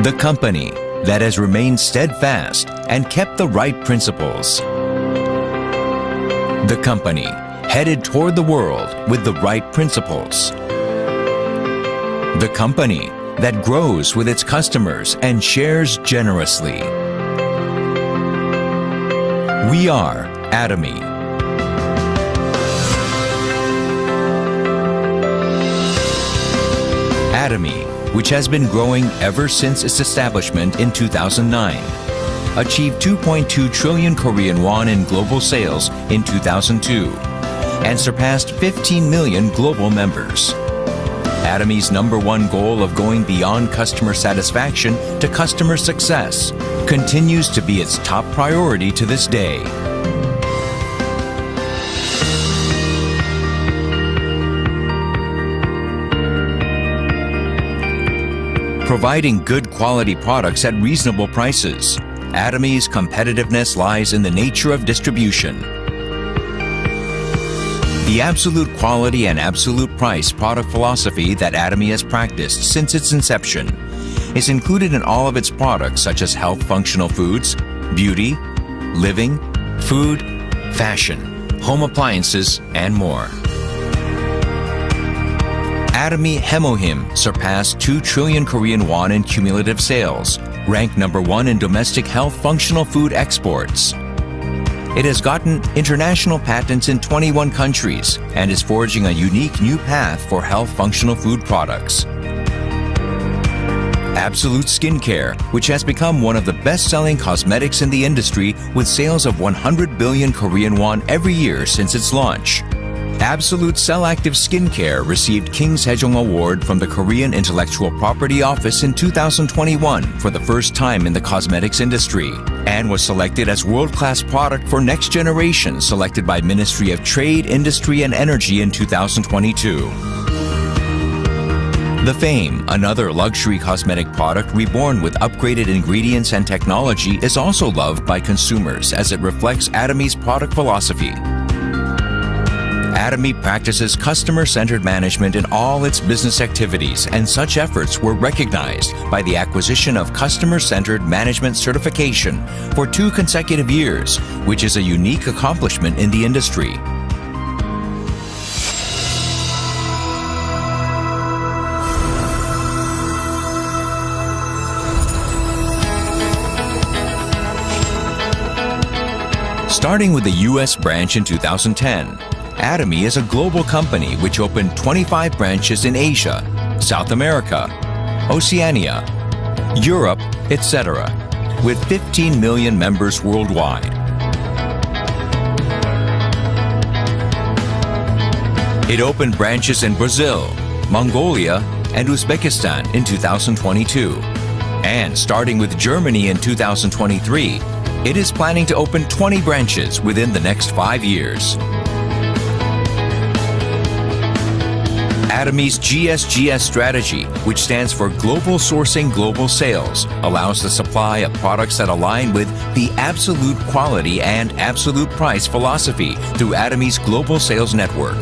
The company that has remained steadfast and kept the right principles. The company headed toward the world with the right principles. The company that grows with its customers and shares generously. We are Atomy. Atomy, which has been growing ever since its establishment in 2009, achieved 2.2 trillion Korean won in global sales in 2002 and surpassed 15 million global members. Atomy's #1 goal of going beyond customer satisfaction to customer success continues to be its top priority to this day. Providing good quality products at reasonable prices, Atomy's competitiveness lies in the nature of distribution. The absolute quality and absolute price product philosophy that Atomy has practiced since its inception is included in all of its products such as health functional foods, beauty, living, food, fashion, home appliances, and more. Atomy Hemohim surpassed 2 trillion Korean won in cumulative sales, ranked #1 in domestic health functional food exports. It has gotten international patents in 21 countries and is forging a unique new path for health functional food products. Absolute Skincare, which has become one of the best-selling cosmetics in the industry with sales of 100 billion Korean won every year since its launch. Absolute Cell Active Skincare received King Sejong Award from the Korean Intellectual Property Office in 2021 for the first time in the cosmetics industry, and was selected as world-class product for next generation selected by Ministry of Trade, Industry and Energy in 2022. The Fame, another luxury cosmetic product reborn with upgraded ingredients and technology, is also loved by consumers as it reflects Atomy's product philosophy. Atomy practices customer-centered management in all its business activities, and such efforts were recognized by the acquisition of Customer-Centered Management Certification for 2 consecutive years, which is a unique accomplishment in the industry. Starting with the U.S. branch in 2010, Atomy is a global company which opened 25 branches in Asia, South America, Oceania, Europe, etc., with 15 million members worldwide. It opened branches in Brazil, Mongolia, and Uzbekistan in 2022. And starting with Germany in 2023, it is planning to open 20 branches within the next 5 years. Atomy's GSGS strategy, which stands for Global Sourcing Global Sales, allows the supply of products that align with the absolute quality and absolute price philosophy through Atomy's global sales network.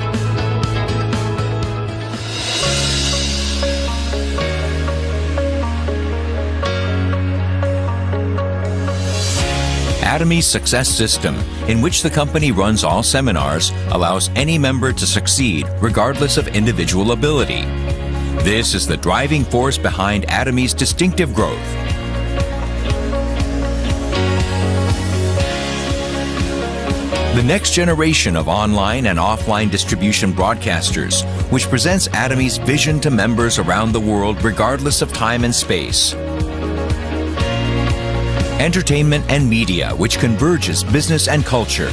Atomy's success system, in which the company runs all seminars, allows any member to succeed regardless of individual ability. This is the driving force behind Atomy's distinctive growth. The next generation of online and offline distribution broadcasters, which presents Atomy's vision to members around the world regardless of time and space. Entertainment and media, which converges business and culture.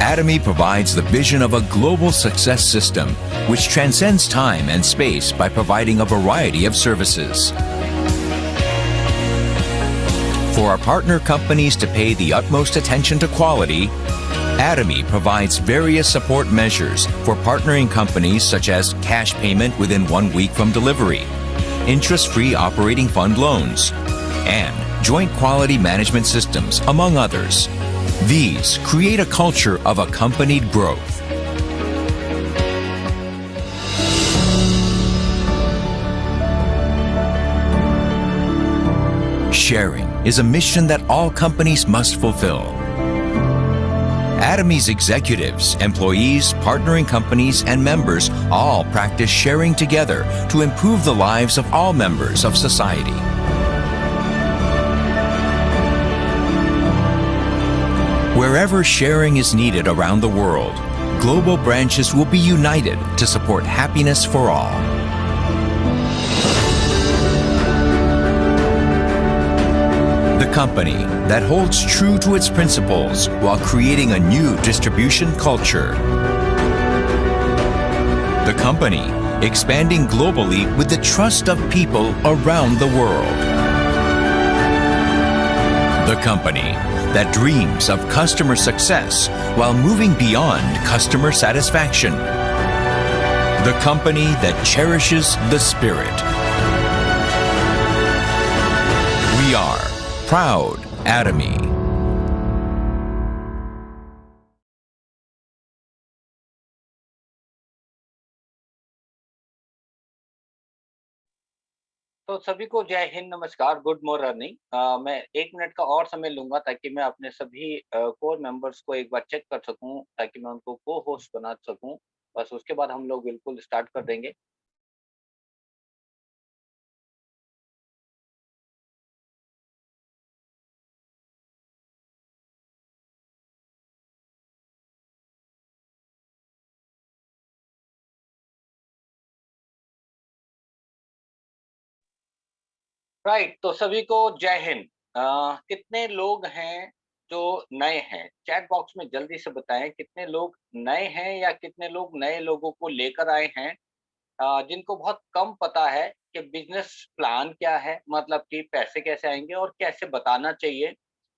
Atomy provides the vision of a global success system, which transcends time and space by providing a variety of services. For our partner companies to pay the utmost attention to quality, Atomy provides various support measures for partnering companies such as cash payment within 1 week from delivery, interest-free operating fund loans, and joint quality management systems, among others. These create a culture of accompanied growth. sharing is a mission that all companies must fulfill. Atomy's executives, employees, partnering companies, and members all practice sharing together to improve the lives of all members of society. Wherever sharing is needed around the world, global branches will be united to support happiness for all. The company that holds true to its principles while creating a new distribution culture. The company expanding globally with the trust of people around the world. The company that dreams of customer success while moving beyond customer satisfaction. The company that cherishes the spirit. We are proud Atomy. तो सभी को जय हिंद, नमस्कार, good morning. मैं 1 minute का और समय लूंगा ताकि मैं अपने सभी कोर मेंबर्स को एक बार चेक कर सकूं, ताकि मैं उनको को होस्ट बना सकूं। बस उसके बाद हम लोग बिल्कुल स्टार्ट कर देंगे। राइट, तो सभी को जय हिंद। कितने लोग हैं जो नए हैं? चैट बॉक्स में जल्दी से बताएं कितने लोग नए हैं या कितने लोग नए लोगों को लेकर आए हैं, जिनको बहुत कम पता है कि बिजनेस प्लान क्या है, मतलब कि पैसे कैसे आएंगे और कैसे बताना चाहिए,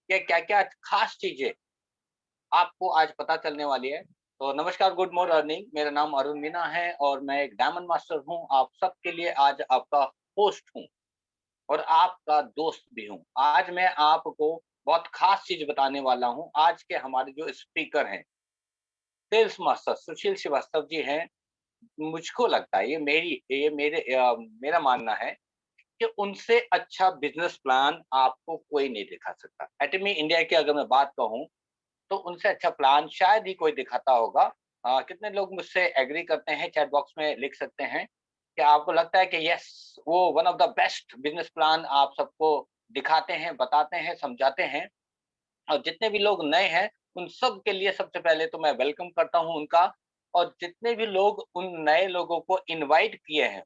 कि क्या-क्या खास चीजें आपको आज पता चलने वाली है। तो नमस्कार, गुड मॉर्निंग। मेरा नाम अरुण मीना है और मैं एक डायमंड मास्टर हूँ। आप सबके लिए आज आपका होस्ट हूँ और आपका दोस्त भी हूँ। आज मैं आपको बहुत खास चीज बताने वाला हूँ। आज के हमारे जो स्पीकर हैं, सेल्स मास्टर सुशील श्रीवास्तव जी हैं। मुझको लगता है, मेरा मानना है कि उनसे अच्छा बिजनेस प्लान आपको कोई नहीं दिखा सकता। एटमी इंडिया की अगर मैं बात कहूँ तो उनसे अच्छा प्लान शायद ही कोई दिखाता होगा। कितने लोग मुझसे एग्री करते हैं? चैट बॉक्स में लिख सकते हैं कि आपको लगता है कि यस, वो one of the best business plan आप सबको दिखाते हैं, बताते हैं, समझाते हैं। और जितने भी लोग नए हैं उन सब के लिए सबसे पहले तो मैं वेलकम करता हूं उनका। और जितने भी लोग उन नए लोगों को इनवाइट किए हैं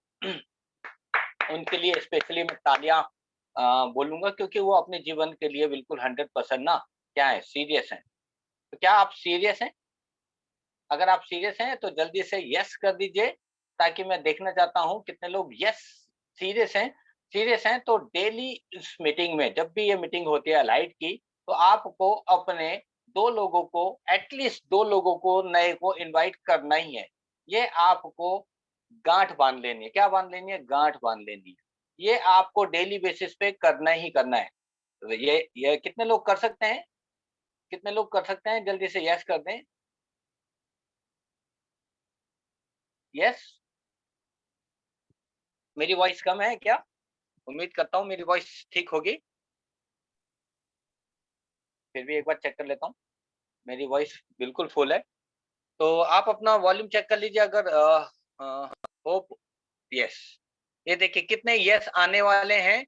उनके लिए स्पेशली मैं तालियां बोलूंगा, क्योंकि वो अपने जीवन के लिए बिल्कुल 100% ना क्या है, सीरियस हैं। तो क्या आप सीरियस हैं? अगर आप सीरियस हैं तो जल्दी से यस कर दीजिए, ताकि मैं देखना चाहता हूं कितने लोग यस सीरियस हैं। सीरियस हैं तो डेली इस मीटिंग में, जब भी ये मीटिंग होती है लाइट की, तो आपको अपने 2 लोगों को, एटलीस्ट 2 लोगों को नए को इनवाइट करना ही है। ये आपको गांठ बांध लेनी है। क्या बांध लेनी है? गांठ बांध लेनी है। ये आपको डेली बेसिस पे करना ही करना है। तो ये कितने लोग कर सकते हैं? कितने लोग कर सकते हैं? जल्दी से यस कर दें। यस। मेरी वॉइस कम है क्या? उम्मीद करता हूँ मेरी वॉइस ठीक होगी। फिर भी एक बार चेक कर लेता हूँ। मेरी वॉइस बिल्कुल फुल है। तो आप अपना वॉल्यूम चेक कर लीजिए अगर होप। यस। ये देखिए कितने यस आने वाले हैं।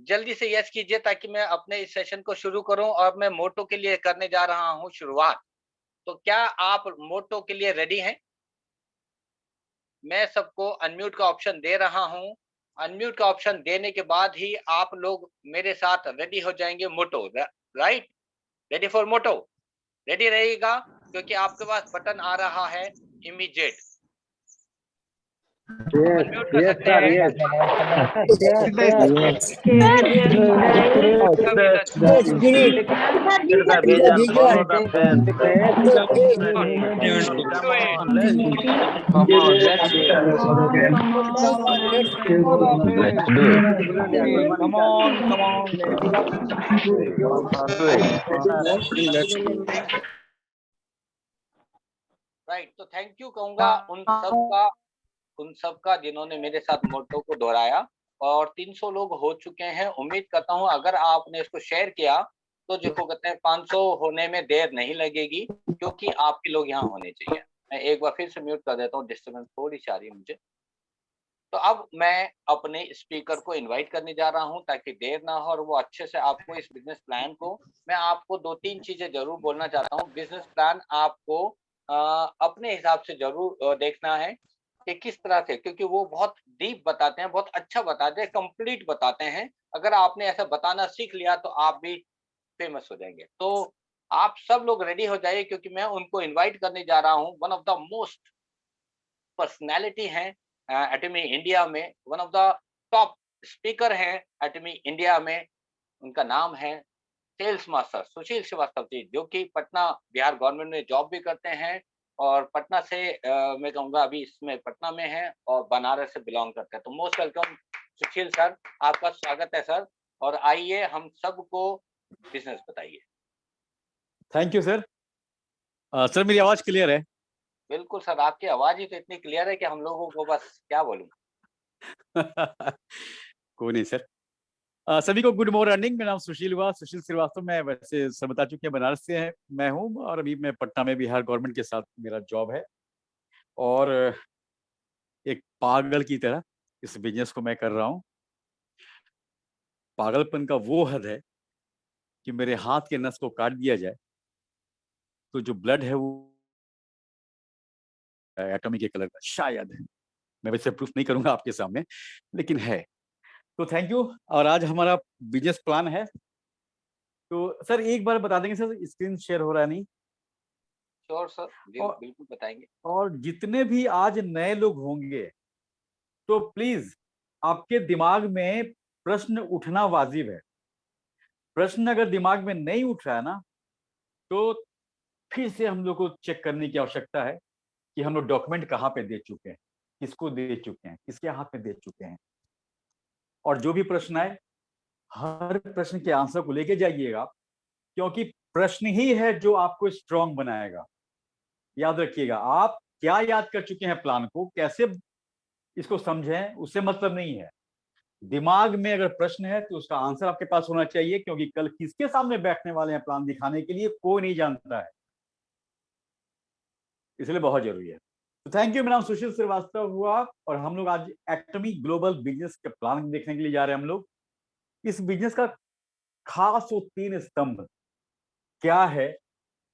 जल्दी से यस कीजिए ताकि मैं अपने इस सेशन को शुरू करूं। और मैं मोटो के लिए करने जा रहा हूं शुरुआत। तो क्या आप मोटो के लिए रेडी हैं? मैं सबको अनम्यूट का ऑप्शन दे रहा हूं। अनम्यूट का ऑप्शन देने के बाद ही आप लोग मेरे साथ रेडी हो जाएंगे मोटो। राइट? रेडी फॉर मोटो? रेडी रहेगा, क्योंकि आपके पास बटन आ रहा है इमीडिएट। अनम्यूट कर सकते हैं। राइट, तो थैंक यू कहूंगा उन सबका जिन्होंने मेरे साथ मोटो को दोहराया। और 300 लोग हो चुके हैं। उम्मीद करता हूँ अगर आपने इसको शेयर किया, तो जिसको कहते हैं 500 होने में देर नहीं लगेगी, क्योंकि आपके लोग यहाँ होने चाहिए। मैं एक बार फिर से म्यूट कर देता हूँ, डिस्टर्बेंस थोड़ी-सी आ रही है मुझे। तो अब मैं अपने स्पीकर को इनवाइट करने जा रहा हूँ ताकि देर ना हो और वो अच्छे से आपको इस बिज़नेस प्लान को मैं आपको 2-3 चीज़ें ज़रूर बोलना चाहता हूँ। बिज़नेस प्लान आपको अपने हिसाब से ज़रूर देखना है कि किस तरह से, क्योंकि वो बहुत डीप बताते हैं, बहुत अच्छा बताते हैं, कंप्लीट बताते हैं। अगर आपने ऐसा बताना सीख लिया तो आप भी फेमस हो जाएँगे। तो आप सब लोग रेडी हो जाइए क्योंकि मैं उनको इनवाइट करने जा रहा हूँ। One of the most personality हैं एटमी इंडिया में, one of the top speaker हैं एटमी इंडिया में। उनका नाम है सेल्स मास्टर सुशील श्रीवास्तव जी, जो कि पटना बिहार गवर्नमेंट में जॉब भी करते हैं और पटना से मैं कहूँगा अभी इसमें पटना में हैं और बनारस से बिलॉन्ग करते हैं। तो मोस्ट वेलकम सुशील सर, आपका स्वागत है सर। और आइए हम सबको बिज़नेस बताइए। Thank you sir. सर मेरी आवाज़ क्लियर है? बिल्कुल सर, आपकी आवाज़ ही तो इतनी क्लियर है कि हम लोगों को बस क्या बोलूँ? कोई नहीं सर। सभी को गुड मॉर्निंग। मेरा नाम सुशील श्रीवास्तव। मैं वैसे सब बता चुके हैं, बनारस से है मैं हूँ और अभी मैं पटना में बिहार गवर्नमेंट के साथ मेरा जॉब है। और एक पागल की तरह इस बिजनेस को मैं कर रहा हूँ। पागलपन का वो हद है कि मेरे हाथ के नस को काट दिया जाए तो जो ब्लड है वो एटॉमिक के कलर का शायद है। मैं वैसे प्रूफ नहीं करूंगा आपके सामने, लेकिन है। तो थैंक यू। और आज हमारा बिजनेस प्लान है। तो सर एक बार बता देंगे सर, स्क्रीन शेयर हो रहा है नहीं? श्योर सर, जी और बिल्कुल बताएँगे। और जितने भी आज नए लोग होंगे तो प्लीज आपके दिमाग में प्रश्न उठना वाजिब है। प्रश्न अगर दिमाग में नहीं उठ रहा है ना, तो फिर से हम लोग को चेक करने की आवश्यकता है कि हम लोग डॉक्यूमेंट कहाँ पे दे चुके हैं, किसको दे चुके हैं, किसके हाथ में दे चुके हैं। और जो भी प्रश्न आए, हर प्रश्न के आंसर को लेके जाइएगा, क्योंकि प्रश्न ही है जो आपको स्ट्रांग बनाएगा। याद रखिएगा, आप क्या याद कर चुके हैं प्लान को, कैसे इसको समझें, उससे मतलब नहीं है। दिमाग में अगर प्रश्न है तो उसका आंसर आपके पास होना चाहिए, क्योंकि कल किसके सामने बैठने वाले हैं प्लान दिखाने के लिए कोई नहीं जानता है, इसलिए बहुत जरूरी है। तो थैंक यू। मेरा नाम सुशील श्रीवास्तव हुआ और हम लोग आज एटमी ग्लोबल बिजनेस के प्लान देखने के लिए जा रहे हैं। हम लोग इस बिजनेस का खास वो 3 स्तंभ क्या है,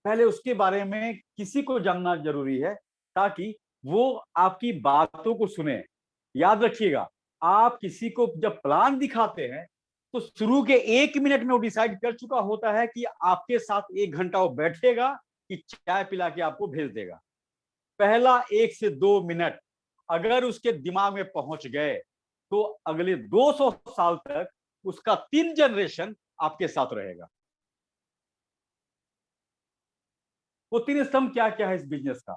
पहले उसके बारे में किसी को जानना जरूरी है, ताकि वो आपकी बातों को सुने। याद रखिएगा, आप किसी को जब प्लान दिखाते हैं तो शुरू के 1 मिनट में वो डिसाइड कर चुका होता है कि आपके साथ 1 घंटा वो बैठेगा कि चाय पिला के आपको भेज देगा। पहला 1 से 2 मिनट अगर उसके दिमाग में पहुंच गए तो अगले 200 साल तक उसका 3 जनरेशन आपके साथ रहेगा। वो 3 स्तंभ क्या क्या है इस बिजनेस का?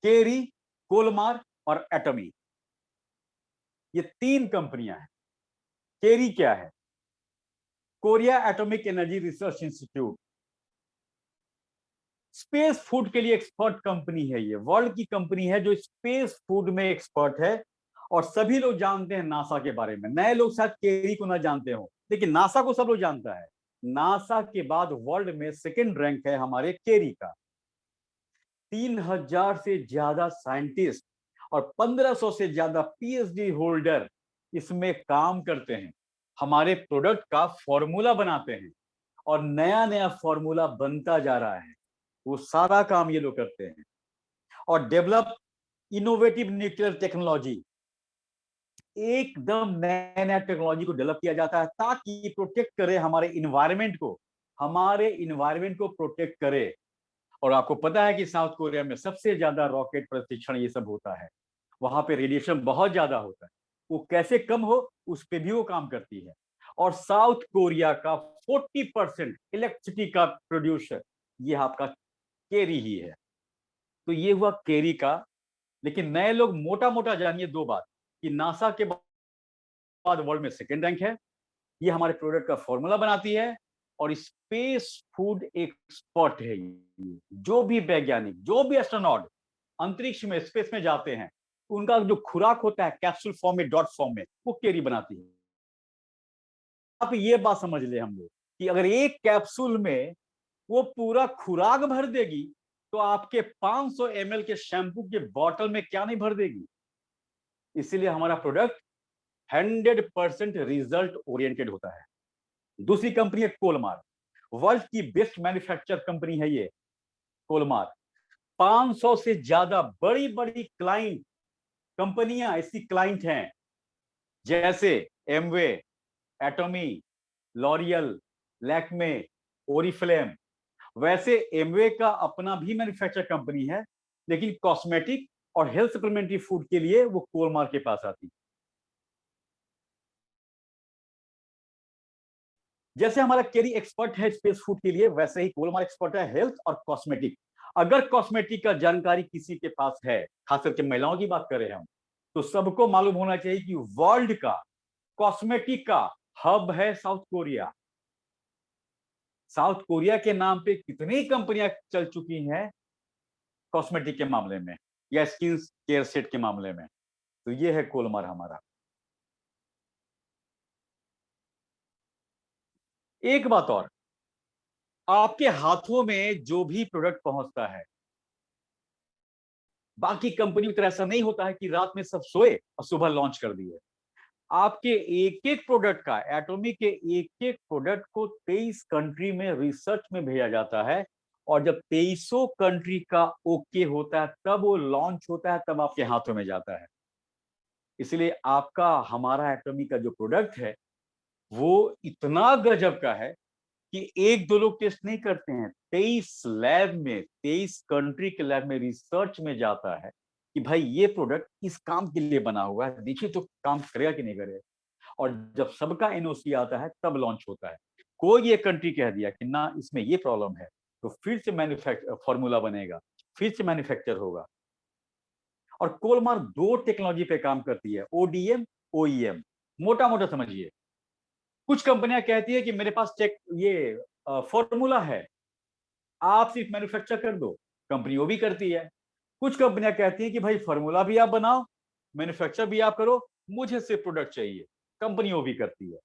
केरी, कोलमार और एटमी, ये 3 कंपनियां हैं। केरी क्या है? Korea atomic energy research institute, space food के लिए एक्सपर्ट कंपनी है। ये वर्ल्ड की कंपनी है जो स्पेस फूड में एक्सपर्ट है। और सभी लोग जानते हैं नासा के बारे में। नए लोग शायद केरी को ना जानते हो, लेकिन नासा को सब लोग जानता है। नासा के बाद वर्ल्ड में सेकंड रैंक है हमारे केरी का। 3,000 से ज्यादा साइंटिस्ट और 1,500 से ज्यादा पीएचडी होल्डर इसमें काम करते हैं, हमारे प्रोडक्ट का फॉर्मूला बनाते हैं और नया नया फॉर्मूला बनता जा रहा है। वो सारा काम ये लोग करते हैं। और डेवलप इनोवेटिव न्यूक्लियर टेक्नोलॉजी, एकदम नया नया टेक्नोलॉजी को डेवलप किया जाता है ताकि प्रोटेक्ट करे हमारे इन्वायरमेंट को प्रोटेक्ट करे। और आपको पता है कि साउथ कोरिया में सबसे ज्यादा रॉकेट प्रशिक्षण ये सब होता है, वहां पे रेडिएशन बहुत ज्यादा होता है। वो कैसे कम हो उस पर भी वो काम करती है। और साउथ कोरिया का 40% इलेक्ट्रिसिटी का प्रोड्यूसर ये आपका केरी ही है। तो ये हुआ केरी का। लेकिन नए लोग मोटा मोटा जानिए 2 बात, कि नासा के बाद वर्ल्ड में सेकेंड रैंक है, ये हमारे प्रोडक्ट का फॉर्मूला बनाती है। और स्पेस फूड एक्सपर्ट है। जो भी वैज्ञानिक, जो भी एस्ट्रोनॉट अंतरिक्ष में, स्पेस में जाते हैं, उनका जो खुराक होता है कैप्सूल फॉर्म में, डॉट फॉर्म में, वो केरी बनाती है। आप ये बात समझ ले हम लोग कि अगर एक कैप्सूल में वो पूरा खुराक भर देगी तो आपके 500 ml के शैम्पू के बॉटल में क्या नहीं भर देगी। इसीलिए हमारा प्रोडक्ट 100% रिजल्ट ओरिएंटेड होता है। दूसरी कंपनी है कोलमार, वर्ल्ड की बेस्ट मैन्युफैक्चर कंपनी है ये कोलमार। 500 से ज्यादा बड़ी बड़ी क्लाइंट कंपनियां ऐसी क्लाइंट हैं जैसे एमवे, एटॉमी, लॉरियल, लैक्मे, ओरिफ्लेम। वैसे एमवे का अपना भी मैन्युफैक्चर कंपनी है, लेकिन कॉस्मेटिक और हेल्थ सप्लीमेंट्री फूड के लिए वो कोलमार के पास आती। जैसे हमारा केरी एक्सपर्ट है स्पेस फूड के लिए, वैसे ही कोलमार एक्सपर्ट है हेल्थ और कॉस्मेटिक। अगर कॉस्मेटिक का जानकारी किसी के पास है, खास करके महिलाओं की बात करें हम, तो सबको मालूम होना चाहिए कि वर्ल्ड का कॉस्मेटिक का हब है साउथ कोरिया। साउथ कोरिया के नाम पे कितनी कंपनियां चल चुकी हैं कॉस्मेटिक के मामले में या स्किन केयर सेट के मामले में। तो ये है कोलमार हमारा। एक बात और, आपके हाथों में जो भी प्रोडक्ट पहुंचता है, बाकी कंपनी की तरह ऐसा नहीं होता है कि रात में सब सोए और सुबह लॉन्च कर दिए। आपके एक एक प्रोडक्ट का, एटॉमी के एक एक प्रोडक्ट को 23 कंट्री में रिसर्च में भेजा जाता है, और जब 2300 कंट्री का ओके होता है तब वो लॉन्च होता है, तब आपके हाथों में जाता है। इसलिए आपका हमारा एटॉमी का जो प्रोडक्ट है वो इतना गजब का है कि एक दो लोग टेस्ट नहीं करते हैं, 23 लैब में, 23 कंट्री के लैब में रिसर्च में जाता है कि भाई ये प्रोडक्ट इस काम के लिए बना हुआ है, देखिए तो काम करेगा कि नहीं करेगा। और जब सबका एनओसी आता है तब लॉन्च होता है। कोई ये कंट्री कह दिया कि ना इसमें ये प्रॉब्लम है, तो फिर से मैन्युफैक्चर फॉर्मूला बनेगा, फिर से मैन्युफैक्चर होगा। और कोलमार दो टेक्नोलॉजी पे काम करती है, ओडीएम, ओईएम। मोटा मोटा समझिए, कुछ कंपनियां कहती है कि मेरे पास चेक ये फॉर्मूला है, आप सिर्फ मैन्युफैक्चर कर दो, कंपनी वो भी करती है। कुछ कंपनियां कहती है कि भाई फॉर्मूला भी आप बनाओ, मैन्युफैक्चर भी आप करो, मुझे सिर्फ प्रोडक्ट चाहिए, कंपनी वो भी करती है।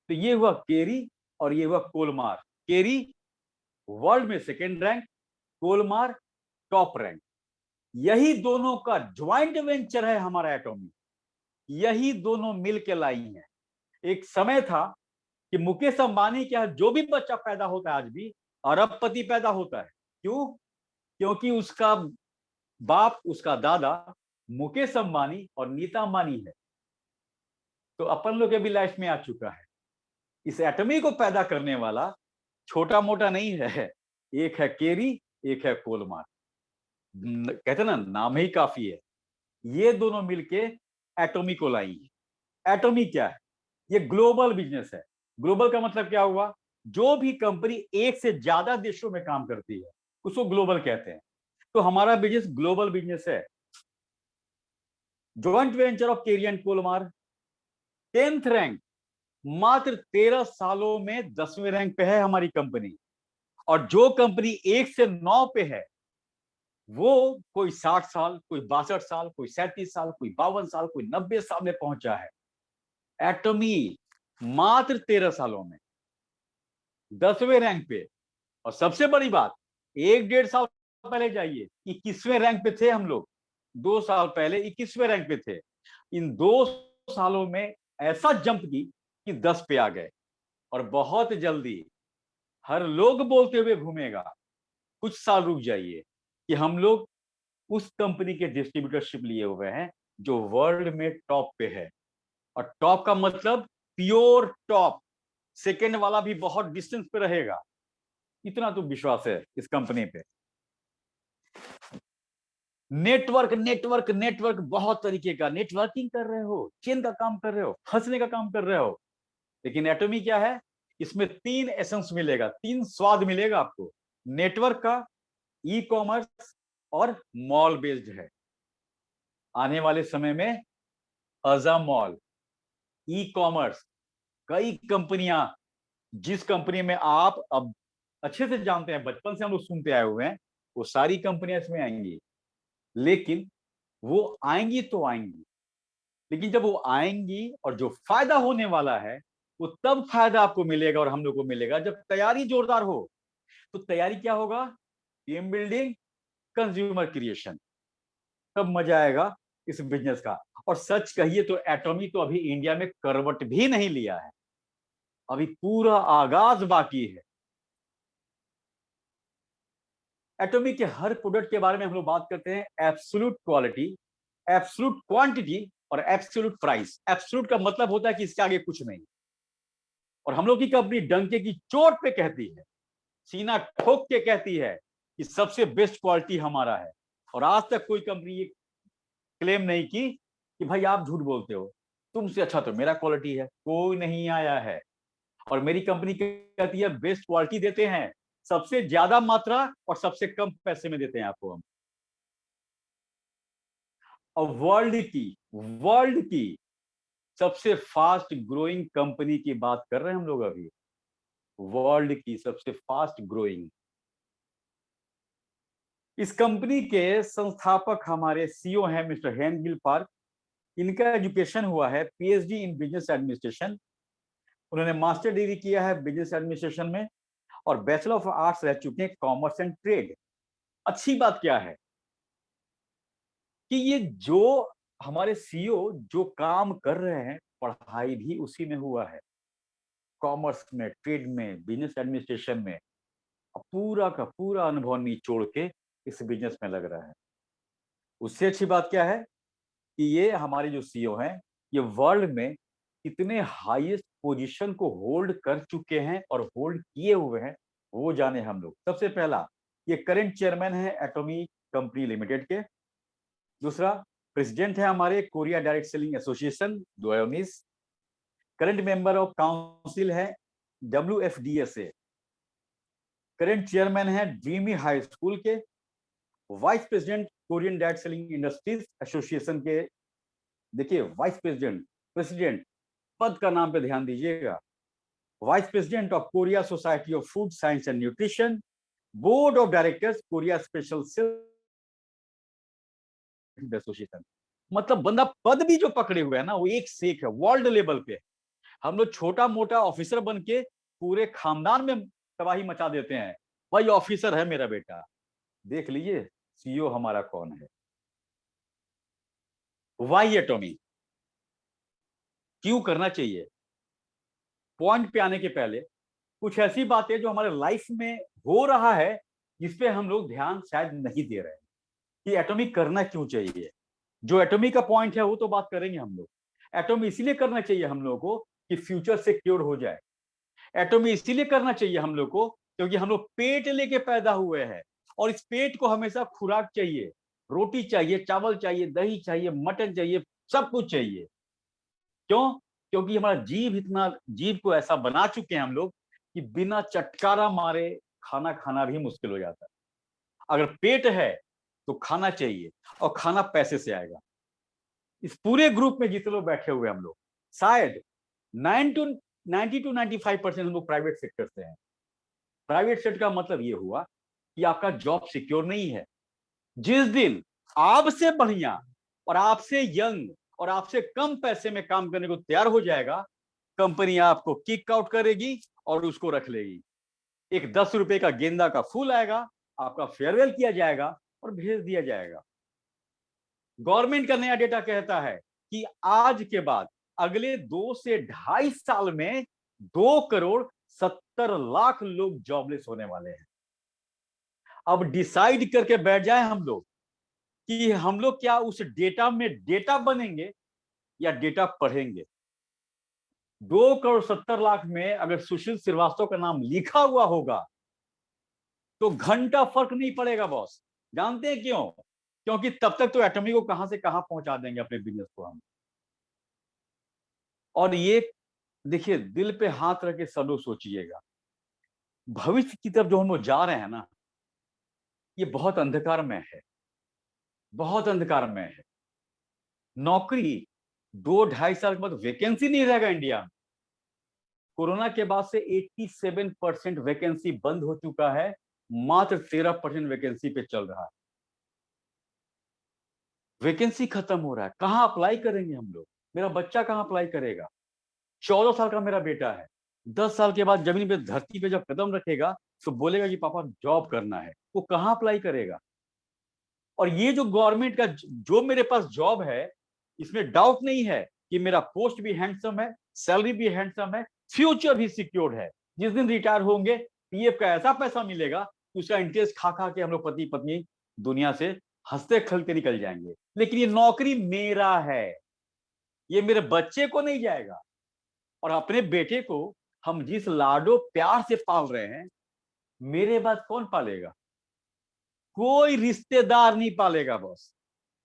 तो ये हुआ केरी और ये हुआ कोलमार। केरी वर्ल्ड में सेकेंड रैंक, कोलमार टॉप रैंक। यही दोनों का ज्वाइंट वेंचर है हमारा एटॉमी, यही दोनों मिल के लाई हैं। एक समय था कि मुकेश अंबानी के यहाँ जो भी बच्चा पैदा होता है आज भी अरबपति पैदा होता है। क्यों? क्योंकि उसका बाप, उसका दादा मुकेश अंबानी और नीता अंबानी है। तो अपन लोग के भी लाइफ में आ चुका है। इस एटमी को पैदा करने वाला छोटा मोटा नहीं है, एक है केरी, एक है कोलमार। कहते ना, नाम ही काफी है। ये दोनों मिलके एटॉमी को लाई है। एटॉमी क्या है? ये ग्लोबल बिजनेस है। ग्लोबल का मतलब क्या हुआ? जो भी कंपनी एक से ज्यादा देशों में काम करती है उसको ग्लोबल कहते हैं। तो हमारा बिजनेस ग्लोबल बिजनेस है। Joint venture of Kerry and Kolmar 10th rank, मात्र 13 सालों में 10वें रैंक पे है हमारी कंपनी। और जो कंपनी 1 से 9 पे है वो कोई 60 साल, कोई 62 साल, कोई 37 साल, कोई 52 साल, कोई 90 साल में पहुंचा है। एटॉमी मात्र 13 सालों में 10वें रैंक पे। और सबसे बड़ी बात, 1-1.5 साल पहले जाइए, 21वें रैंक पे थे हम लोग। 2 साल पहले 21वें रैंक पे थे। इन 2 सालों में ऐसा जंप की कि 10 पे आ गए। और बहुत जल्दी हर लोग बोलते हुए घूमेगा, कुछ साल रुक जाइए, कि हम लोग उस कंपनी के डिस्ट्रीब्यूटरशिप लिए हुए हैं जो वर्ल्ड में टॉप पे है। और टॉप का मतलब प्योर टॉप, सेकेंड वाला भी बहुत डिस्टेंस पे रहेगा। इतना तो विश्वास है इस कंपनी पे। नेटवर्क नेटवर्क नेटवर्क, बहुत तरीके का नेटवर्किंग कर रहे हो, चेन का काम कर रहे हो, हंसने का काम कर रहे हो। लेकिन एटॉमी क्या है? इसमें 3 एसेंस मिलेगा, 3 स्वाद मिलेगा आपको। नेटवर्क का, ई कॉमर्स और मॉल बेस्ड है। आने वाले समय में अजा मॉल, ई कॉमर्स, कई कंपनियां, जिस कंपनी में आप अब अच्छे से जानते हैं, बचपन से हम लोग सुनते आए हुए हैं, वो सारी कंपनियां इसमें आएंगी। लेकिन वो आएंगी तो आएंगी, लेकिन जब वो आएंगी और जो फायदा होने वाला है वो तब फायदा आपको मिलेगा और हम लोग को मिलेगा जब तैयारी जोरदार हो। तो तैयारी क्या होगा? टीम बिल्डिंग, कंज्यूमर क्रिएशन, तब मजा आएगा इस बिजनेस का। और सच कहिए तो एटॉमी तो अभी इंडिया में करवट भी नहीं लिया है, अभी पूरा आगाज बाकी है। एटॉमी के हर प्रोडक्ट के बारे में हम लोग बात करते हैं एब्सोल्यूट क्वालिटी, एब्सोल्यूट क्वांटिटी और एब्सोल्यूट प्राइस। एब्सोल्यूट का मतलब होता है कि इसके आगे कुछ नहीं। और हम लोग की कंपनी डंके की चोट पे कहती है, सीना ठोक के कहती है कि सबसे बेस्ट क्वालिटी हमारा है। और आज तक कोई कंपनी ये क्लेम नहीं की कि भाई आप झूठ बोलते हो, तुमसे अच्छा तो मेरा क्वालिटी है। कोई नहीं आया है। और मेरी कंपनी कहती है बेस्ट क्वालिटी देते हैं, सबसे ज्यादा मात्रा और सबसे कम पैसे में देते हैं आपको हम। और वर्ल्ड की सबसे फास्ट ग्रोइंग कंपनी की बात कर रहे हैं हम लोग अभी। वर्ल्ड की सबसे फास्ट ग्रोइंग। इस कंपनी के संस्थापक हमारे सीईओ हैं मिस्टर हेन गिल पार्क। इनका एजुकेशन हुआ है पीएचडी इन बिजनेस एडमिनिस्ट्रेशन। उन्होंने मास्टर डिग्री किया है बिजनेस एडमिनिस्ट्रेशन में और बैचलर ऑफ आर्ट्स रह चुके हैं कॉमर्स एंड ट्रेड। अच्छी बात क्या है कि ये जो हमारे सीईओ जो काम कर रहे हैं, पढ़ाई भी उसी में हुआ है, कॉमर्स में, ट्रेड में, बिजनेस एडमिनिस्ट्रेशन में। पूरा का पूरा अनुभव निचोड़ के इस बिजनेस में लग रहा है। उससे अच्छी बात क्या है कि ये हमारे जो सीईओ हैं, ये वर्ल्ड में कितने हाईएस्ट पोजीशन को होल्ड कर चुके हैं और होल्ड किए हुए हैं, वो जाने हम लोग। सबसे पहला, ये करंट चेयरमैन है एटॉमी कंपनी लिमिटेड के। दूसरा, प्रेसिडेंट है हमारे Korea direct selling association 2019। Current member of council है WFDSA। करंट चेयरमैन है ड्रीमी हाई स्कूल के। Vice president Korean direct selling industries association के। देखिए, वाइस प्रेसिडेंट, प्रेसिडेंट पद का नाम पे ध्यान दीजिएगा। Vice president of Korea society of food science and nutrition. Board of directors Korea special association. मतलब बंदा पद भी जो पकड़े हुए है ना, वो एक से एक है, वर्ल्ड लेवल पे। हम लोग छोटा मोटा ऑफिसर बन के पूरे खानदान में तबाही मचा देते हैं, भाई ऑफिसर है मेरा बेटा। देख लीजिए सीईओ हमारा कौन है। वाई एटॉमी, क्यों करना चाहिए? पॉइंट पे आने के पहले कुछ ऐसी बातें जो हमारे लाइफ में हो रहा है जिसपे हम लोग ध्यान शायद नहीं दे रहे हैं कि एटॉमी करना क्यों चाहिए। जो एटॉमी का पॉइंट है वो तो बात करेंगे हम लोग। एटॉमी इसीलिए करना चाहिए हम लोग को कि फ्यूचर सिक्योर हो जाए। एटॉमी इसीलिए करना चाहिए हम लोग को क्योंकि हम लोग पेट लेके पैदा हुए हैं और इस पेट को हमेशा खुराक चाहिए, रोटी चाहिए, चावल चाहिए, दही चाहिए, मटन चाहिए, सब कुछ चाहिए। क्यों? क्योंकि हमारा जीव को ऐसा बना चुके हैं हम लोग कि बिना चटकारा मारे खाना खाना भी मुश्किल हो जाता है। अगर पेट है तो खाना चाहिए और खाना पैसे से आएगा। इस पूरे ग्रुप में जितने लोग बैठे हुए हम लोग, शायद 90 to 95% हम लोग प्राइवेट सेक्टर से हैं। प्राइवेट सेक्टर का मतलब ये हुआ कि आपका जॉब सिक्योर नहीं है। जिस दिन आपसे बढ़िया और आपसे यंग और आपसे कम पैसे में काम करने को तैयार हो जाएगा, कंपनी आपको किक आउट करेगी और उसको रख लेगी। एक 10 रुपए का गेंदा का फूल आएगा, आपका फेयरवेल किया जाएगा और भेज दिया जाएगा। गवर्नमेंट का नया डेटा कहता है कि आज के बाद अगले 2 से 2.5 साल में 2,70,00,000 लोग जॉबलेस होने वाले हैं। अब डिसाइड करके बैठ जाए हम लोग कि हम लोग क्या उस डेटा में डेटा बनेंगे या डेटा पढ़ेंगे। 2,70,00,000 में अगर सुशील श्रीवास्तव का नाम लिखा हुआ होगा तो घंटा फर्क नहीं पड़ेगा बॉस। जानते हैं क्यों? क्योंकि तब तक तो एटॉमी को कहां से कहां पहुंचा देंगे अपने बिजनेस को हम। और ये देखिए, दिल पे हाथ रख के सब लोग सोचिएगा, भविष्य की तरफ जो हम लोग जा रहे हैं ना, ये बहुत अंधकार में है, बहुत अंधकार में है। नौकरी 2-2.5 साल के बाद वैकेंसी नहीं रहेगा इंडिया में। कोरोना के बाद से 87% वैकेंसी बंद हो चुका है, मात्र 13% वैकेंसी पे चल रहा है। वैकेंसी खत्म हो रहा है, कहाँ अप्लाई करेंगे हम लोग? मेरा बच्चा कहाँ अप्लाई करेगा? 14 साल का मेरा बेटा है, 10 साल के बाद जमीन पे धरती पे जब कदम रखेगा तो बोलेगा कि पापा जॉब करना है, वो कहाँ अप्लाई करेगा? और ये जो गवर्नमेंट का जो मेरे पास जॉब है, इसमें डाउट नहीं है कि मेरा पोस्ट भी हैंडसम है, सैलरी भी हैंडसम है, फ्यूचर भी सिक्योर्ड है। जिस दिन रिटायर होंगे, पीएफ का ऐसा पैसा मिलेगा कि उसका इंटरेस्ट खा खा के हम लोग पति पत्नी दुनिया से हंसते खेलते निकल जाएंगे। लेकिन ये नौकरी मेरा है, ये मेरे बच्चे को नहीं जाएगा। और अपने बेटे को हम जिस लाडो प्यार से पाल रहे हैं, मेरे बाद कौन पालेगा? कोई रिश्तेदार नहीं पालेगा बॉस।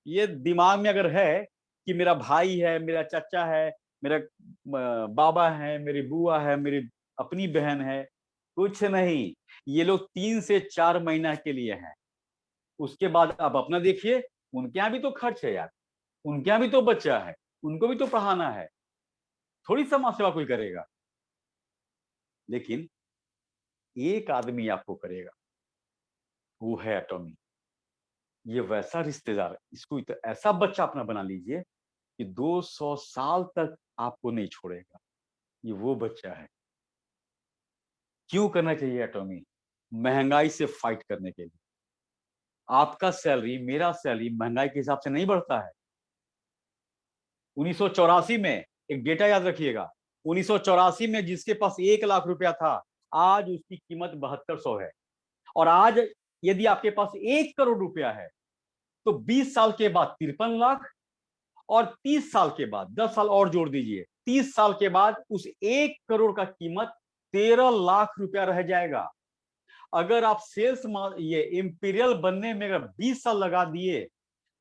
ये दिमाग में अगर है कि मेरा भाई है, मेरा चाचा है, मेरा बाबा है, मेरी बुआ है, मेरी अपनी बहन है, कुछ नहीं। ये लोग 3 से 4 महीना के लिए हैं। उसके बाद आप अपना देखिए, उनके यहाँ भी तो खर्च है यार, उनके यहाँ भी तो बच्चा है, उनको भी तो पढ़ाना है। थोड़ी समाज सेवा कोई करेगा, लेकिन एक आदमी आपको करेगा, वो है एटॉमी। ये वैसा रिश्तेदार है, इसको ऐसा बच्चा अपना बना लीजिए कि 200 साल तक आपको नहीं छोड़ेगा। ये वो बच्चा है। क्यों करना चाहिए एटॉमी? महंगाई से फाइट करने के लिए। आपका सैलरी, मेरा सैलरी महंगाई के हिसाब से नहीं बढ़ता है। 1984 में एक डेटा याद रखिएगा, 1984 में जिसके पास 1 लाख रुपया था, आज उसकी कीमत 7200 है। और आज यदि आपके पास 1 करोड़ रुपया है तो 20 साल के बाद 53 लाख, और 30 साल के बाद, 10 साल और जोड़ दीजिए, 30 साल के बाद उस 1 करोड़ का कीमत 13 लाख रुपया रह जाएगा। अगर आप सेल्स ये इंपीरियल बनने में अगर 20 साल लगा दिए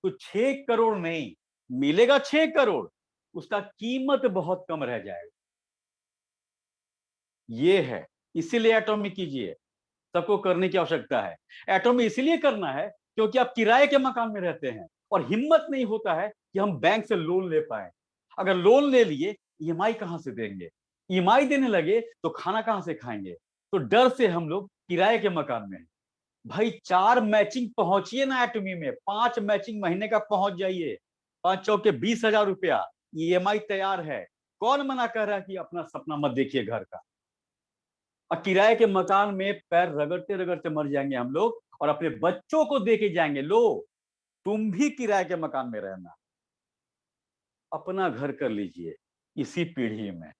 तो 6 करोड़ नहीं मिलेगा, 6 करोड़, उसका कीमत बहुत कम रह जाएगा। ये है, इसीलिए एटॉमी कीजिए, सबको करने की आवश्यकता है। एटॉमी इसलिए करना है क्योंकि आप किराए के मकान में रहते हैं और हिम्मत नहीं होता है कि हम बैंक से लोन ले पाए। अगर लोन ले लिए, ईएमआई कहां से देंगे? ईएमआई देने लगे तो खाना कहां से खाएंगे? तो डर से हम लोग किराए के मकान में हैं। भाई 4 मैचिंग पहुंचिए ना एटॉमी में, 5 मैचिंग महीने का पहुंच जाइए, 5 चौके 20,000 रुपया, ईएमआई तैयार है। कौन मना कर रहा है कि अपना सपना मत देखिए घर का? और किराए के मकान में पैर रगड़ते रगड़ते मर जाएंगे हम लोग, और अपने बच्चों को देके जाएंगे, लो तुम भी किराए के मकान में रहना। अपना घर कर लीजिए इसी पीढ़ी में।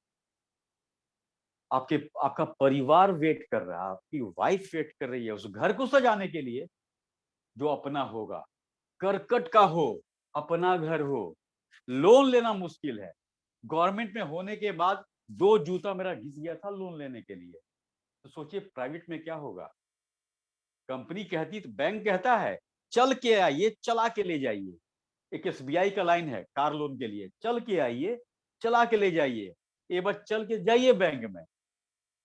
आपका परिवार वेट कर रहा है, आपकी वाइफ वेट कर रही है उस घर को सजाने के लिए जो अपना होगा, करकट का हो, अपना घर हो। लोन लेना मुश्किल है। गवर्नमेंट में होने के बाद 2 जूता मेरा घिस गया था लोन लेने के लिए। तो सोचिए प्राइवेट में क्या होगा। कंपनी कहती तो बैंक कहता है चल के आइए, चला के ले जाइए। एक एसबीआई का लाइन है कार लोन के लिए, चल के आइए, चला के ले जाइए। एक बार चल के जाइए बैंक में,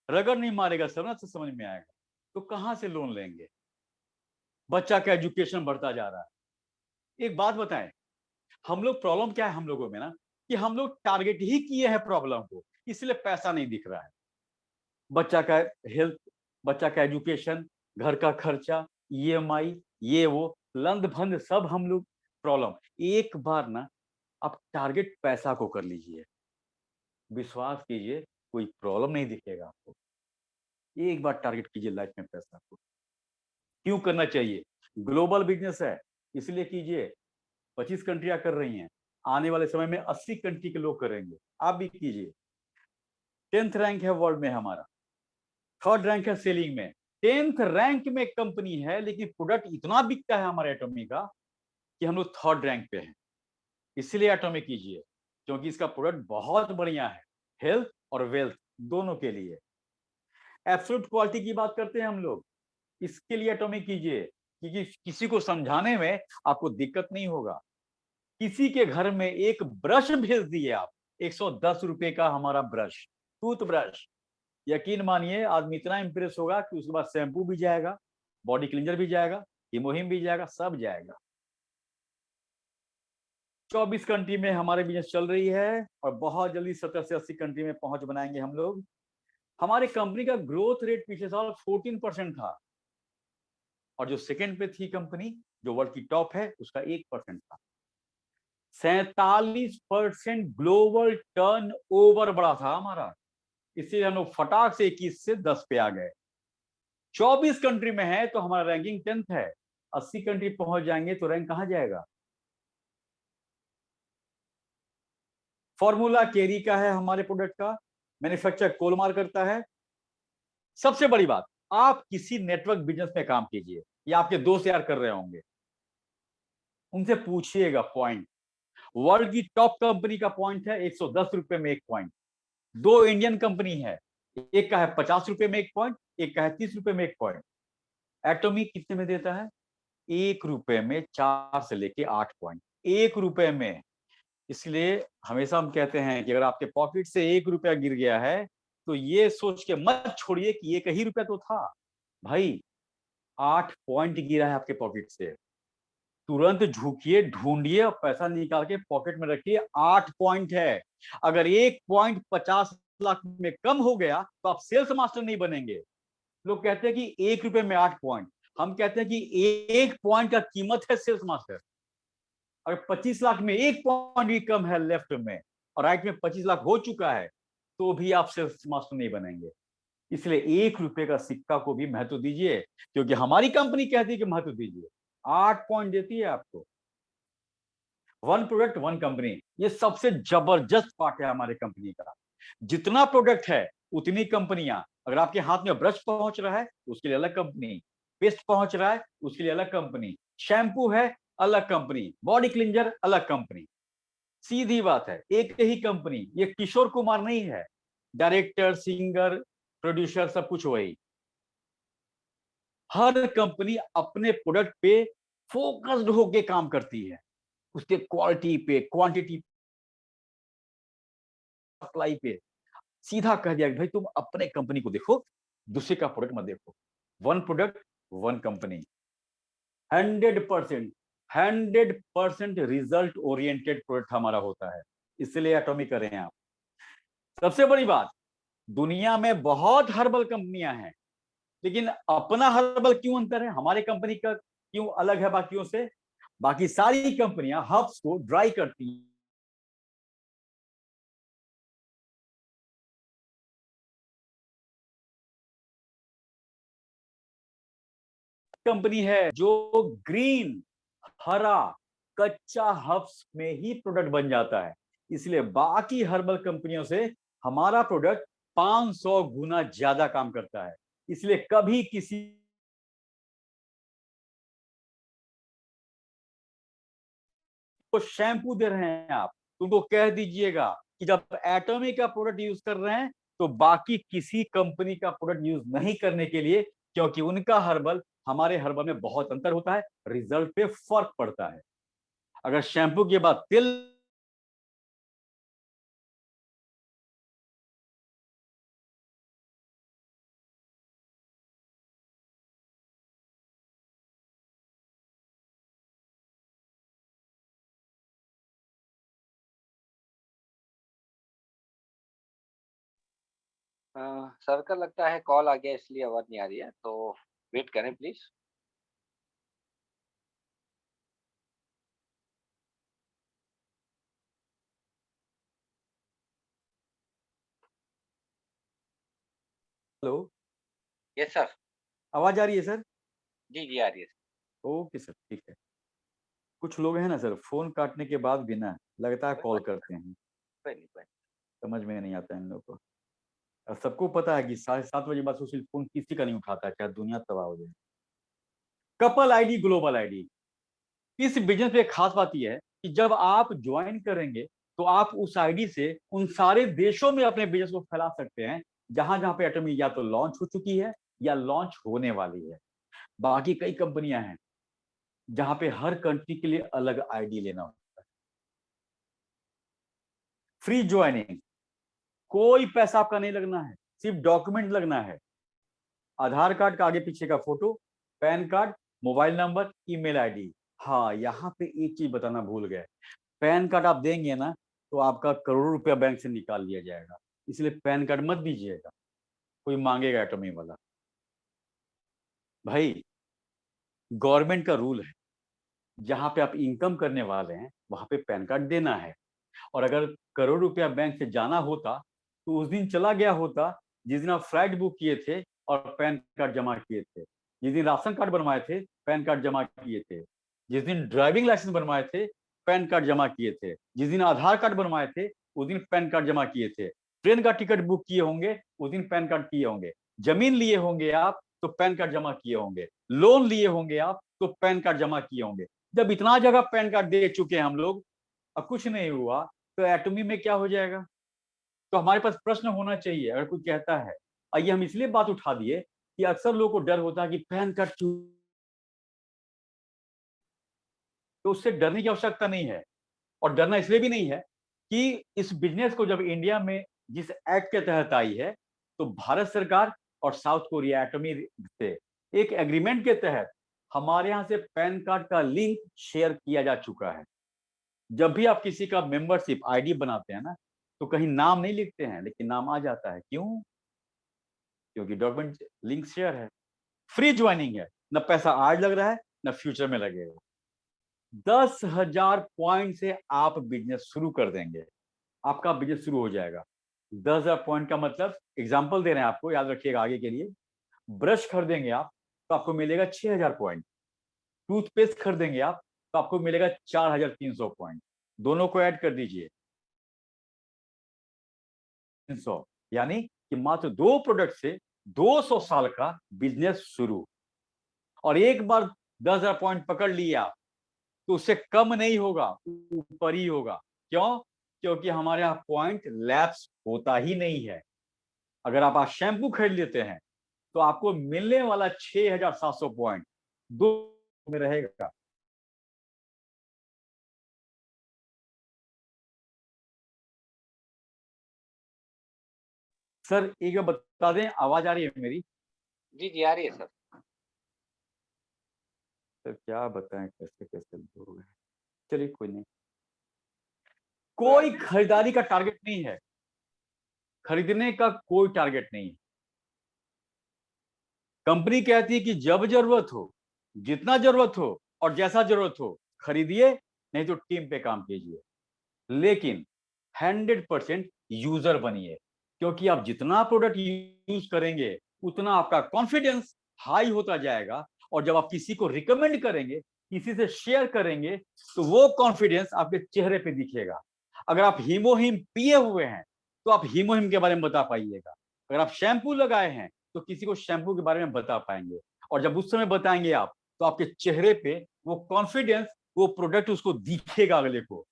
रगड़ नहीं मारेगा, समझ से समझ में आएगा। तो कहां से लोन लेंगे? बच्चा का एजुकेशन बढ़ता जा रहा है। एक बात बताएं, हम लोग प्रॉब्लम क्या है हम लोगों में ना, कि हम लोग टारगेट ही किए हैं प्रॉब्लम को, इसलिए पैसा नहीं दिख रहा है। बच्चा का हेल्थ, बच्चा का एजुकेशन, घर का खर्चा, ईएमआई, ये वो लंद भंद सब हम लोग प्रॉब्लम। एक बार ना आप टारगेट पैसा को कर लीजिए, विश्वास कीजिए कोई प्रॉब्लम नहीं दिखेगा आपको। एक बार टारगेट कीजिए लाइफ में पैसा को। क्यों करना चाहिए? ग्लोबल बिजनेस है, इसलिए कीजिए। 25 कंट्रियां कर रही हैं, आने वाले समय में 80 कंट्री के लोग करेंगे, आप भी कीजिए। 10th रैंक है वर्ल्ड में हमारा, 3rd रैंक है सेलिंग में। 10th रैंक में कंपनी है, लेकिन प्रोडक्ट इतना बिकता है हमारे एटॉमी का कि हम लोग 3rd रैंक पे हैं। इसलिए एटॉमी कीजिए, क्योंकि इसका प्रोडक्ट बहुत बढ़िया है, हेल्थ और वेल्थ दोनों के लिए। एब्सोल्यूट क्वालिटी की बात करते हैं हम लोग, इसके लिए एटॉमी कीजिए, क्योंकि किसी को समझाने में आपको दिक्कत नहीं होगा। किसी के घर में एक ब्रश भेज दिए आप, 110 रुपए का हमारा ब्रश, टूथ ब्रश, यकीन मानिए आदमी इतना इंप्रेस होगा कि उसके बाद शैम्पू भी जाएगा, बॉडी क्लींजर भी जाएगा, हिमोहिम भी जाएगा, सब जाएगा। 24 कंट्री में हमारे बिजनेस चल रही है और बहुत जल्दी 70 से 80 कंट्री में पहुंच बनाएंगे हम लोग। हमारे कंपनी का ग्रोथ रेट पिछले साल 14% था, और जो सेकंड पे थी कंपनी जो वर्ल्ड की टॉप है उसका 1% था। 47% ग्लोबल टर्न ओवर बढ़ा था हमारा, इसलिए हम लोग फटाक से 21 से 10 पे आ गए। 24 कंट्री में है तो हमारा रैंकिंग 10th है। 80 कंट्री पहुंच जाएंगे तो रैंक कहां जाएगा। फॉर्मूला केरी का है हमारे प्रोडक्ट का, मैन्युफैक्चर कोलमार करता है। सबसे बड़ी बात, आप किसी नेटवर्क बिजनेस में काम कीजिए या आपके दोस्त यार कर रहे होंगे, उनसे पूछिएगा पॉइंट। वर्ल्ड की टॉप कंपनी का पॉइंट है 110 रुपए में एक पॉइंट। दो इंडियन कंपनी है, एक का है 50 रुपए में एक पॉइंट, एक का है 30 रुपए में एक पॉइंट। एटॉमिक कितने में देता है? 1 रुपए में 4 से लेके 8 पॉइंट, 1 रुपए में। इसलिए हमेशा हम कहते हैं कि अगर आपके पॉकेट से 1 रुपया गिर गया है तो ये सोच के मत छोड़िए कि 1 ही रुपया तो था। भाई 8 पॉइंट गिरा है आपके पॉकेट से, तुरंत झुकिए, ढूंढिए और पैसा निकाल के पॉकेट में रखिए। 8 पॉइंट है। अगर 1 पॉइंट 50 लाख में कम हो गया तो आप सेल्स मास्टर नहीं बनेंगे। लोग कहते हैं कि 1 रुपए में 8 पॉइंट, हम कहते हैं कि 1 पॉइंट का कीमत है सेल्स मास्टर। अगर 25 लाख में 1 पॉइंट भी कम है लेफ्ट में और राइट में 25 लाख हो चुका है तो भी आप सेल्स मास्टर नहीं बनेंगे। इसलिए 1 रुपए का सिक्का को भी महत्व दीजिए, क्योंकि हमारी कंपनी कहती है कि महत्व दीजिए। 8 पॉइंट देती है आपको। वन प्रोडक्ट वन कंपनी, ये सबसे जबरदस्त पार्ट है हमारे कंपनी का। जितना प्रोडक्ट है उतनी कंपनियां। अगर आपके हाथ में ब्रश पहुंच रहा है उसके लिए अलग कंपनी, पेस्ट पहुंच रहा है उसके लिए अलग कंपनी, शैम्पू है अलग कंपनी, बॉडी क्लींजर अलग कंपनी। सीधी बात है, एक ही कंपनी। ये किशोर कुमार नहीं है, डायरेक्टर, सिंगर, प्रोड्यूसर सब कुछ वही। हर कंपनी अपने प्रोडक्ट पे फोकस्ड होके काम करती है, उसके क्वालिटी पे, क्वांटिटी, सप्लाई पे। सीधा कह दिया कि भाई तुम अपने कंपनी को देखो, दूसरे का प्रोडक्ट मत देखो। One product one company, 100% 100% result oriented product हमारा होता है, इसलिए एटॉमिक करें आप। सबसे बड़ी बात, दुनिया में बहुत हर्बल कंपनियां हैं, लेकिन अपना हर्बल क्यों अंतर है, हमारे कंपनी का क्यों अलग है बाकियों से? बाकी सारी कंपनियां हर्ब्स को ड्राई करती हैं, कंपनी है जो ग्रीन, हरा, कच्चा हर्ब्स में ही प्रोडक्ट बन जाता है। इसलिए बाकी हर्बल कंपनियों से हमारा प्रोडक्ट 500 गुना ज्यादा काम करता है। इसलिए कभी किसी को शैम्पू दे रहे हैं आप, उनको कह दीजिएगा कि जब एटॉमिक का प्रोडक्ट यूज कर रहे हैं तो बाकी किसी कंपनी का प्रोडक्ट यूज नहीं करने के लिए, क्योंकि उनका हर्बल हमारे हर्बल में बहुत अंतर होता है, रिजल्ट पे फर्क पड़ता है। अगर शैम्पू के बाद तेल सर का लगता है कॉल आ गया इसलिए आवाज नहीं आ रही है, तो वेट करें प्लीज। Hello, yes sir. आवाज आ रही है सर? जी जी आ रही है। ओके सर, ठीक है। कुछ लोग हैं ना सर, फोन काटने के बाद भी ना लगता है कोई कॉल बात करते हैं, कोई नहीं कोई समझ में नहीं आता इन लोगों को। और सबको पता है कि 7:30 बजे बाद सोशल फोन किसी का नहीं उठाता, चाहे दुनिया तबाह हो जाए। कपल आईडी, ग्लोबल आईडी, इस बिजनेस में एक खास बात यह है कि जब आप ज्वाइन करेंगे तो आप उस आईडी से उन सारे देशों में अपने बिजनेस को फैला सकते हैं जहां जहां पे एटॉमिक या तो लॉन्च हो चुकी है या लॉन्च होने वाली है। बाकी कई कंपनियां हैं जहां पे हर कंट्री के लिए अलग आईडी लेना होता है। फ्री ज्वाइनिंग, कोई पैसा आपका नहीं लगना है, सिर्फ डॉक्यूमेंट लगना है। आधार कार्ड का आगे पीछे का photo, pan card, mobile number, email ID. हाँ, यहाँ पे एक चीज बताना भूल गए, पैन कार्ड आप देंगे ना तो आपका करोड़ों रुपया बैंक से निकाल लिया जाएगा, इसलिए पैन कार्ड मत दीजिएगा, कोई मांगेगा एटॉमिक वाला। भाई गवर्नमेंट का रूल है, जहां पे आप इनकम करने वाले हैं वहां पे पैन कार्ड देना है। और अगर करोड़ रुपया बैंक से जाना होता तो उस दिन चला गया होता जिस दिन आप फ्लाइट बुक किए थे और पैन कार्ड जमा किए थे, जिस दिन राशन कार्ड बनवाए थे पैन कार्ड जमा किए थे, जिस दिन ड्राइविंग लाइसेंस बनवाए थे पैन कार्ड जमा किए थे, जिस दिन आधार कार्ड बनवाए थे उस दिन पैन कार्ड जमा किए थे, ट्रेन का टिकट बुक किए होंगे उस दिन पैन कार्ड किए होंगे, जमीन लिए होंगे आप तो पैन कार्ड जमा किए होंगे, लोन लिए होंगे आप तो पैन कार्ड जमा किए होंगे। जब इतना जगह पैन कार्ड दे चुके हैं हम लोग, अब कुछ नहीं हुआ तो एटॉमी में क्या हो जाएगा? तो हमारे पास प्रश्न होना चाहिए अगर कोई कहता है। आइए हम इसलिए बात उठा दिए कि अक्सर लोगों को डर होता है कि पैन कार्ड क्यों, तो उससे डरने की आवश्यकता नहीं है। और डरना इसलिए भी नहीं है कि इस बिजनेस को जब इंडिया में जिस एक्ट के तहत आई है तो भारत सरकार और साउथ कोरिया एटॉमी से एक एग्रीमेंट के तहत हमारे यहां से पैन कार्ड का लिंक शेयर किया जा चुका है। जब भी आप किसी का मेंबरशिप आईडी बनाते हैं ना तो कहीं नाम नहीं लिखते हैं लेकिन नाम आ जाता है। क्यों? क्योंकि डॉक्यूमेंट लिंक शेयर है, फ्री ज्वाइनिंग है, न पैसा आज लग रहा है न फ्यूचर में लगेगा। 10,000 पॉइंट से आप बिजनेस शुरू कर देंगे, आपका बिजनेस शुरू हो जाएगा। 10,000 पॉइंट का मतलब एग्जांपल दे रहे हैं आपको, याद रखिएगा आगे के लिए। ब्रश खरीदेंगे आप तो आपको मिलेगा 6,000 पॉइंट, टूथपेस्ट खरीदेंगे आप तो आपको मिलेगा 4,300 पॉइंट। दोनों को ऐड कर दीजिए 300, यानी कि मात्र 2 प्रोडक्ट से 200 साल का बिजनेस शुरू। और एक बार 10,000 पॉइंट पकड़ लिए आप तो उससे कम नहीं होगा, ऊपर ही होगा। क्यों? क्योंकि हमारे यहाँ पॉइंट लैप्स होता ही नहीं है। अगर आप आज शैम्पू खरीद लेते हैं तो आपको मिलने वाला 6,700 पॉइंट 2 में रहेगा। सर एक बार बता दें, आवाज आ रही है मेरी? जी जी आ रही है सर। सर क्या बताएं कैसे कैसे लोग हैं। चलिए कोई नहीं, कोई खरीदारी का टारगेट नहीं है, खरीदने का कोई टारगेट नहीं है। कंपनी कहती है कि जब जरूरत हो, जितना जरूरत हो और जैसा जरूरत हो खरीदिए, नहीं तो टीम पे काम कीजिए। लेकिन 100% यूजर बनिए, क्योंकि आप जितना प्रोडक्ट यूज करेंगे उतना आपका कॉन्फिडेंस हाई होता जाएगा। और जब आप किसी को रिकमेंड करेंगे, किसी से शेयर करेंगे, तो वो कॉन्फिडेंस आपके चेहरे पे दिखेगा। अगर आप हीमोहिम पिए हुए हैं तो आप हीमोहिम के बारे में बता पाइएगा। अगर आप शैम्पू लगाए हैं तो किसी को शैम्पू के बारे में बता पाएंगे। और जब उस समय बताएंगे आप तो आपके चेहरे पे वो कॉन्फिडेंस, वो प्रोडक्ट उसको दिखेगा अगले को।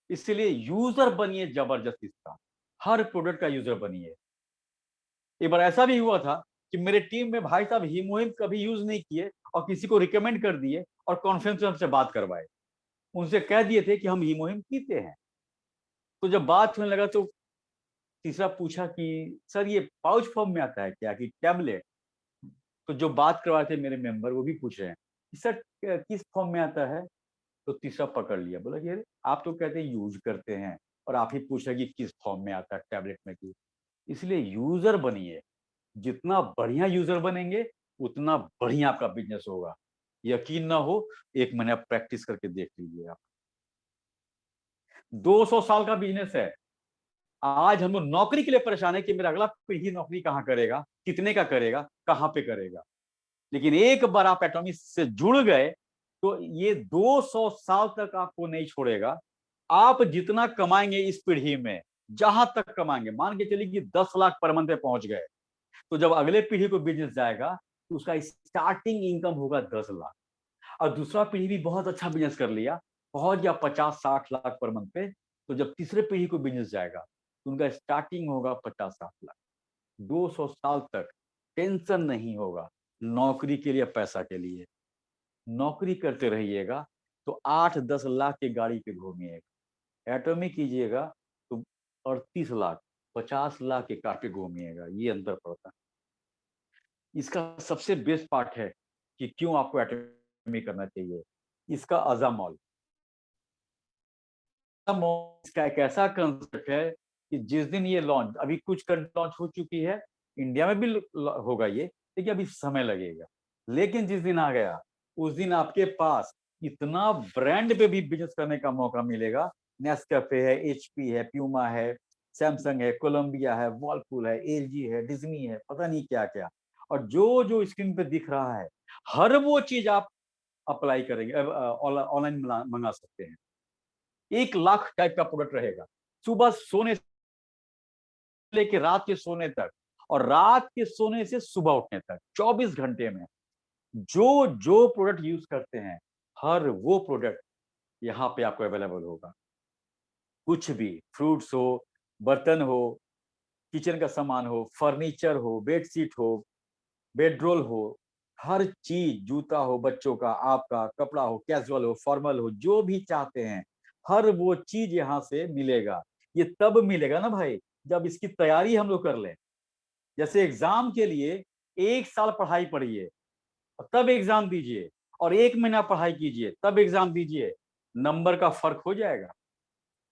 इसलिए यूजर बनिए जबरदस्त, इसका हर प्रोडक्ट का यूजर बनिए। एक बार ऐसा भी हुआ था कि मेरे टीम में भाई साहब हीमोहिम कभी यूज नहीं किए और किसी को रिकमेंड कर दिए और कॉन्फ्रेंस में हमसे बात करवाए। उनसे कह दिए थे कि हम हीमोहिम पीते हैं। तो जब बात होने लगा तो तीसरा पूछा कि सर ये पाउच फॉर्म में आता है क्या कि टैबलेट? तो जो बात करवाए थे मेरे मेंबर वो भी पूछ रहे हैं कि सर किस फॉर्म में आता है? तो तीसरा पकड़ लिया, बोला कि अरे आप तो कहते हैं यूज करते हैं और आप ही पूछ रहे कि किस फॉर्म में आता है, टैबलेट में की। इसलिए यूजर बनिए, जितना बढ़िया यूजर बनेंगे उतना बढ़िया आपका बिजनेस होगा। यकीन ना हो, 1 महीना प्रैक्टिस करके देख लीजिए आप। 200 साल का बिजनेस है। आज हम लोग नौकरी के लिए परेशान है कि मेरा अगला पीढ़ी नौकरी कहाँ करेगा, कितने का करेगा, कहाँ पे करेगा। लेकिन एक बार आप एटॉमी से जुड़ गए तो ये 200 साल तक आपको नहीं छोड़ेगा। आप जितना कमाएंगे इस पीढ़ी में, जहां तक कमाएंगे, मान के चलिए कि 10 लाख पर मंथ पे पहुंच गए, तो जब अगले पीढ़ी को बिजनेस जाएगा तो उसका स्टार्टिंग इनकम होगा 10 लाख। और दूसरा पीढ़ी भी बहुत अच्छा बिजनेस कर लिया, पहुंच गया 50-60 लाख पर मंथ पे, तो जब तीसरे पीढ़ी को बिजनेस जाएगा तो उनका स्टार्टिंग होगा 50-60 लाख। 200 साल तक टेंशन नहीं होगा नौकरी के लिए, पैसा के लिए। नौकरी करते रहिएगा तो 8-10 लाख की गाड़ी पे घूमिएगा, एटॉमी कीजिएगा तो 38 लाख 50 लाख के कार पे घूमिएगा। ये अंतर पड़ता है। इसका सबसे बेस्ट पार्ट है कि क्यों आपको एटॉमी करना चाहिए, इसका अज़ामॉल। इसका एक ऐसा कंसेप्ट है कि जिस दिन ये लॉन्च, अभी कुछ लॉन्च हो चुकी है, इंडिया में भी होगा ये, लेकिन अभी समय लगेगा। लेकिन जिस दिन आ गया उस दिन आपके पास इतना ब्रांड पे भी बिजनेस करने का मौका मिलेगा। नेस्कैफे है, एचपी है, प्यूमा है, सैमसंग है, कोलंबिया है, वर्लपूल है, एलजी है, डिज्नी है, पता नहीं क्या क्या। और जो जो स्क्रीन पे दिख रहा है, हर वो चीज आप अप्लाई करेंगे, ऑनलाइन मंगा सकते हैं। 1 लाख टाइप का प्रोडक्ट रहेगा, सुबह सोने से लेके रात के सोने तक, और रात के सोने से सुबह उठने तक 24 घंटे में जो जो प्रोडक्ट यूज करते हैं, हर वो प्रोडक्ट यहाँ पे आपको अवेलेबल होगा। कुछ भी, फ्रूट्स हो, बर्तन हो, किचन का सामान हो, फर्नीचर हो, बेडशीट हो, बेडरोल हो, हर चीज, जूता हो बच्चों का, आपका कपड़ा हो, कैजुअल हो, फॉर्मल हो, जो भी चाहते हैं, हर वो चीज यहाँ से मिलेगा। ये तब मिलेगा ना भाई, जब इसकी तैयारी हम लोग कर लें। जैसे एग्जाम के लिए 1 साल पढ़ाई पढ़िए और तब एग्जाम दीजिए, और 1 महीना पढ़ाई कीजिए तब एग्जाम दीजिए, नंबर का फर्क हो जाएगा।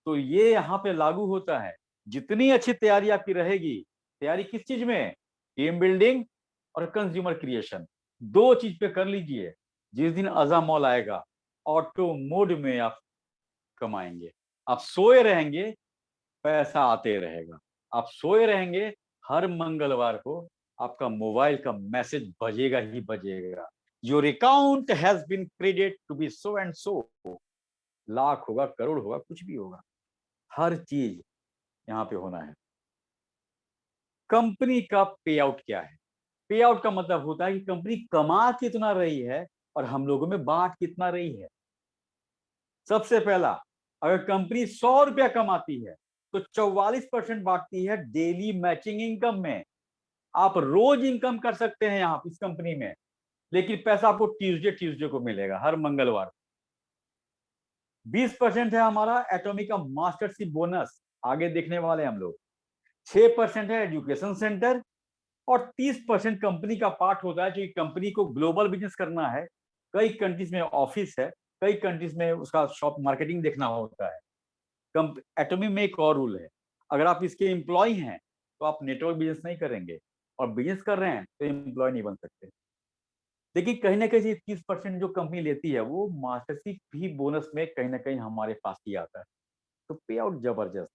तो ये यहाँ पे लागू होता है। जितनी अच्छी तैयारी आपकी रहेगी, तैयारी किस चीज में, टीम बिल्डिंग और कंज्यूमर क्रिएशन, 2 चीज पे कर लीजिए। जिस दिन अज़ामौल आएगा, ऑटो मोड में आप कमाएंगे। आप सोए रहेंगे, पैसा आते रहेगा। आप सोए रहेंगे, हर मंगलवार को आपका मोबाइल का मैसेज बजेगा ही बजेगा, your account has been credit to be so and so. Lakh होगा, करोड़ होगा, कुछ भी होगा, हर चीज यहाँ पे होना है। कंपनी का पे आउट क्या है? पे आउट का मतलब होता है कि कंपनी कमा कितना रही है और हम लोगों में बांट कितना रही है। सबसे पहला, अगर कंपनी 100 रुपया कमाती है तो 44% बांटती है डेली मैचिंग इनकम में। आप रोज इनकम कर सकते हैं यहाँ इस कंपनी में, लेकिन पैसा आपको ट्यूसडे ट्यूसडे को मिलेगा, हर मंगलवार। 20% है हमारा एटॉमिक का मास्टरशिप बोनस, आगे देखने वाले हम लोग। 6% है एजुकेशन सेंटर, और 30% कंपनी का पार्ट होता है, जो कंपनी को ग्लोबल बिजनेस करना है। कई कंट्रीज में ऑफिस है, कई कंट्रीज में उसका शॉप मार्केटिंग देखना होता है। एटॉमिक में एक और रूल है, अगर आप इसके एम्प्लॉय हैं तो आप नेटवर्क बिजनेस नहीं करेंगे, और बिजनेस कर रहे हैं तो एम्प्लॉय नहीं बन सकते। लेकिन कहीं ना कहीं 30% जो कंपनी लेती है, वो मास्टरशिप भी बोनस में कहीं ना कहीं हमारे पास ही आता है। तो पे आउट जबरदस्त।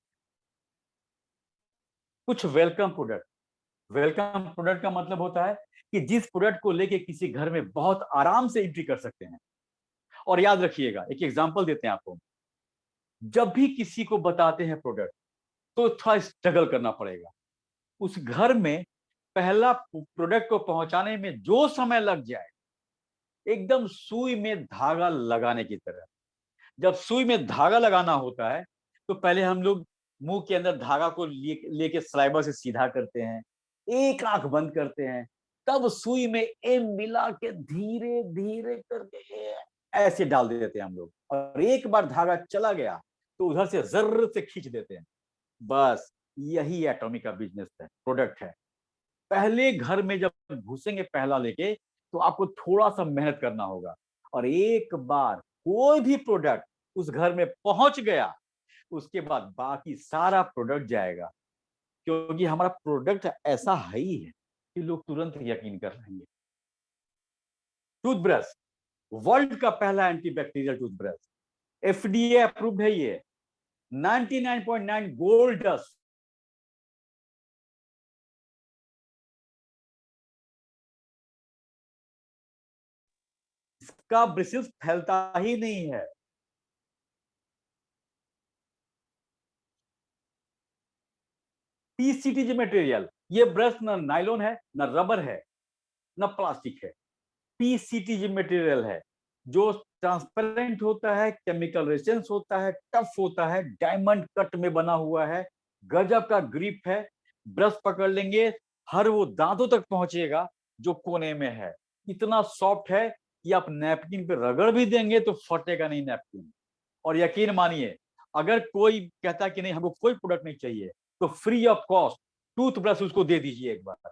कुछ वेलकम प्रोडक्ट, वेलकम प्रोडक्ट का मतलब होता है कि जिस प्रोडक्ट को लेके किसी घर में बहुत आराम से एंट्री कर सकते हैं। और याद रखिएगा, एक एग्जांपल देते हैं आपको, जब भी किसी को बताते हैं प्रोडक्ट, तो थोड़ा स्ट्रगल करना पड़ेगा। उस घर में पहला प्रोडक्ट को पहुंचाने में जो समय लग जाए, एकदम सुई में धागा लगाने की तरह। जब सुई में धागा लगाना होता है, तो पहले हम लोग मुंह के अंदर धागा को लेके स्लाइबर से सीधा करते हैं, एक आंख बंद करते हैं, तब सुई में एम मिला के धीरे धीरे करके ऐसे डाल देते हैं हम लोग। और एक बार धागा चला गया तो उधर से जर्र से खींच देते हैं। बस यही एटॉमिक का बिजनेस है, प्रोडक्ट है। पहले घर में जब घुसेंगे पहला लेके, तो आपको थोड़ा सा मेहनत करना होगा, और एक बार कोई भी प्रोडक्ट उस घर में पहुंच गया, उसके बाद बाकी सारा प्रोडक्ट जाएगा। क्योंकि हमारा प्रोडक्ट ऐसा है ही है कि लोग तुरंत यकीन कर लेंगे। टूथब्रश, वर्ल्ड का पहला एंटीबैक्टीरियल टूथब्रश, एफडीए अप्रूव्ड है ये, 99.9 गोल्ड डस्ट। इसका ब्रिसल्स फैलता ही नहीं है। पीसीटीजी मटेरियल, ये ब्रश न नायलॉन है, न रबर है, न प्लास्टिक है, पीसीटीजी मटेरियल है, जो ट्रांसपेरेंट होता है, केमिकल रेजिस्टेंस होता है, टफ होता है, डायमंड कट में बना हुआ है, गजब का ग्रिप है। ब्रश पकड़ लेंगे, हर वो दांतों तक पहुंचेगा जो कोने में है। इतना सॉफ्ट है कि आप नैपकिन पे रगड़ भी देंगे तो फटेगा नहीं नैपकिन। और यकीन मानिए, अगर कोई कहता कि नहीं हमको कोई प्रोडक्ट नहीं चाहिए, तो फ्री ऑफ कॉस्ट टूथब्रश उसको दे दीजिए एक बार,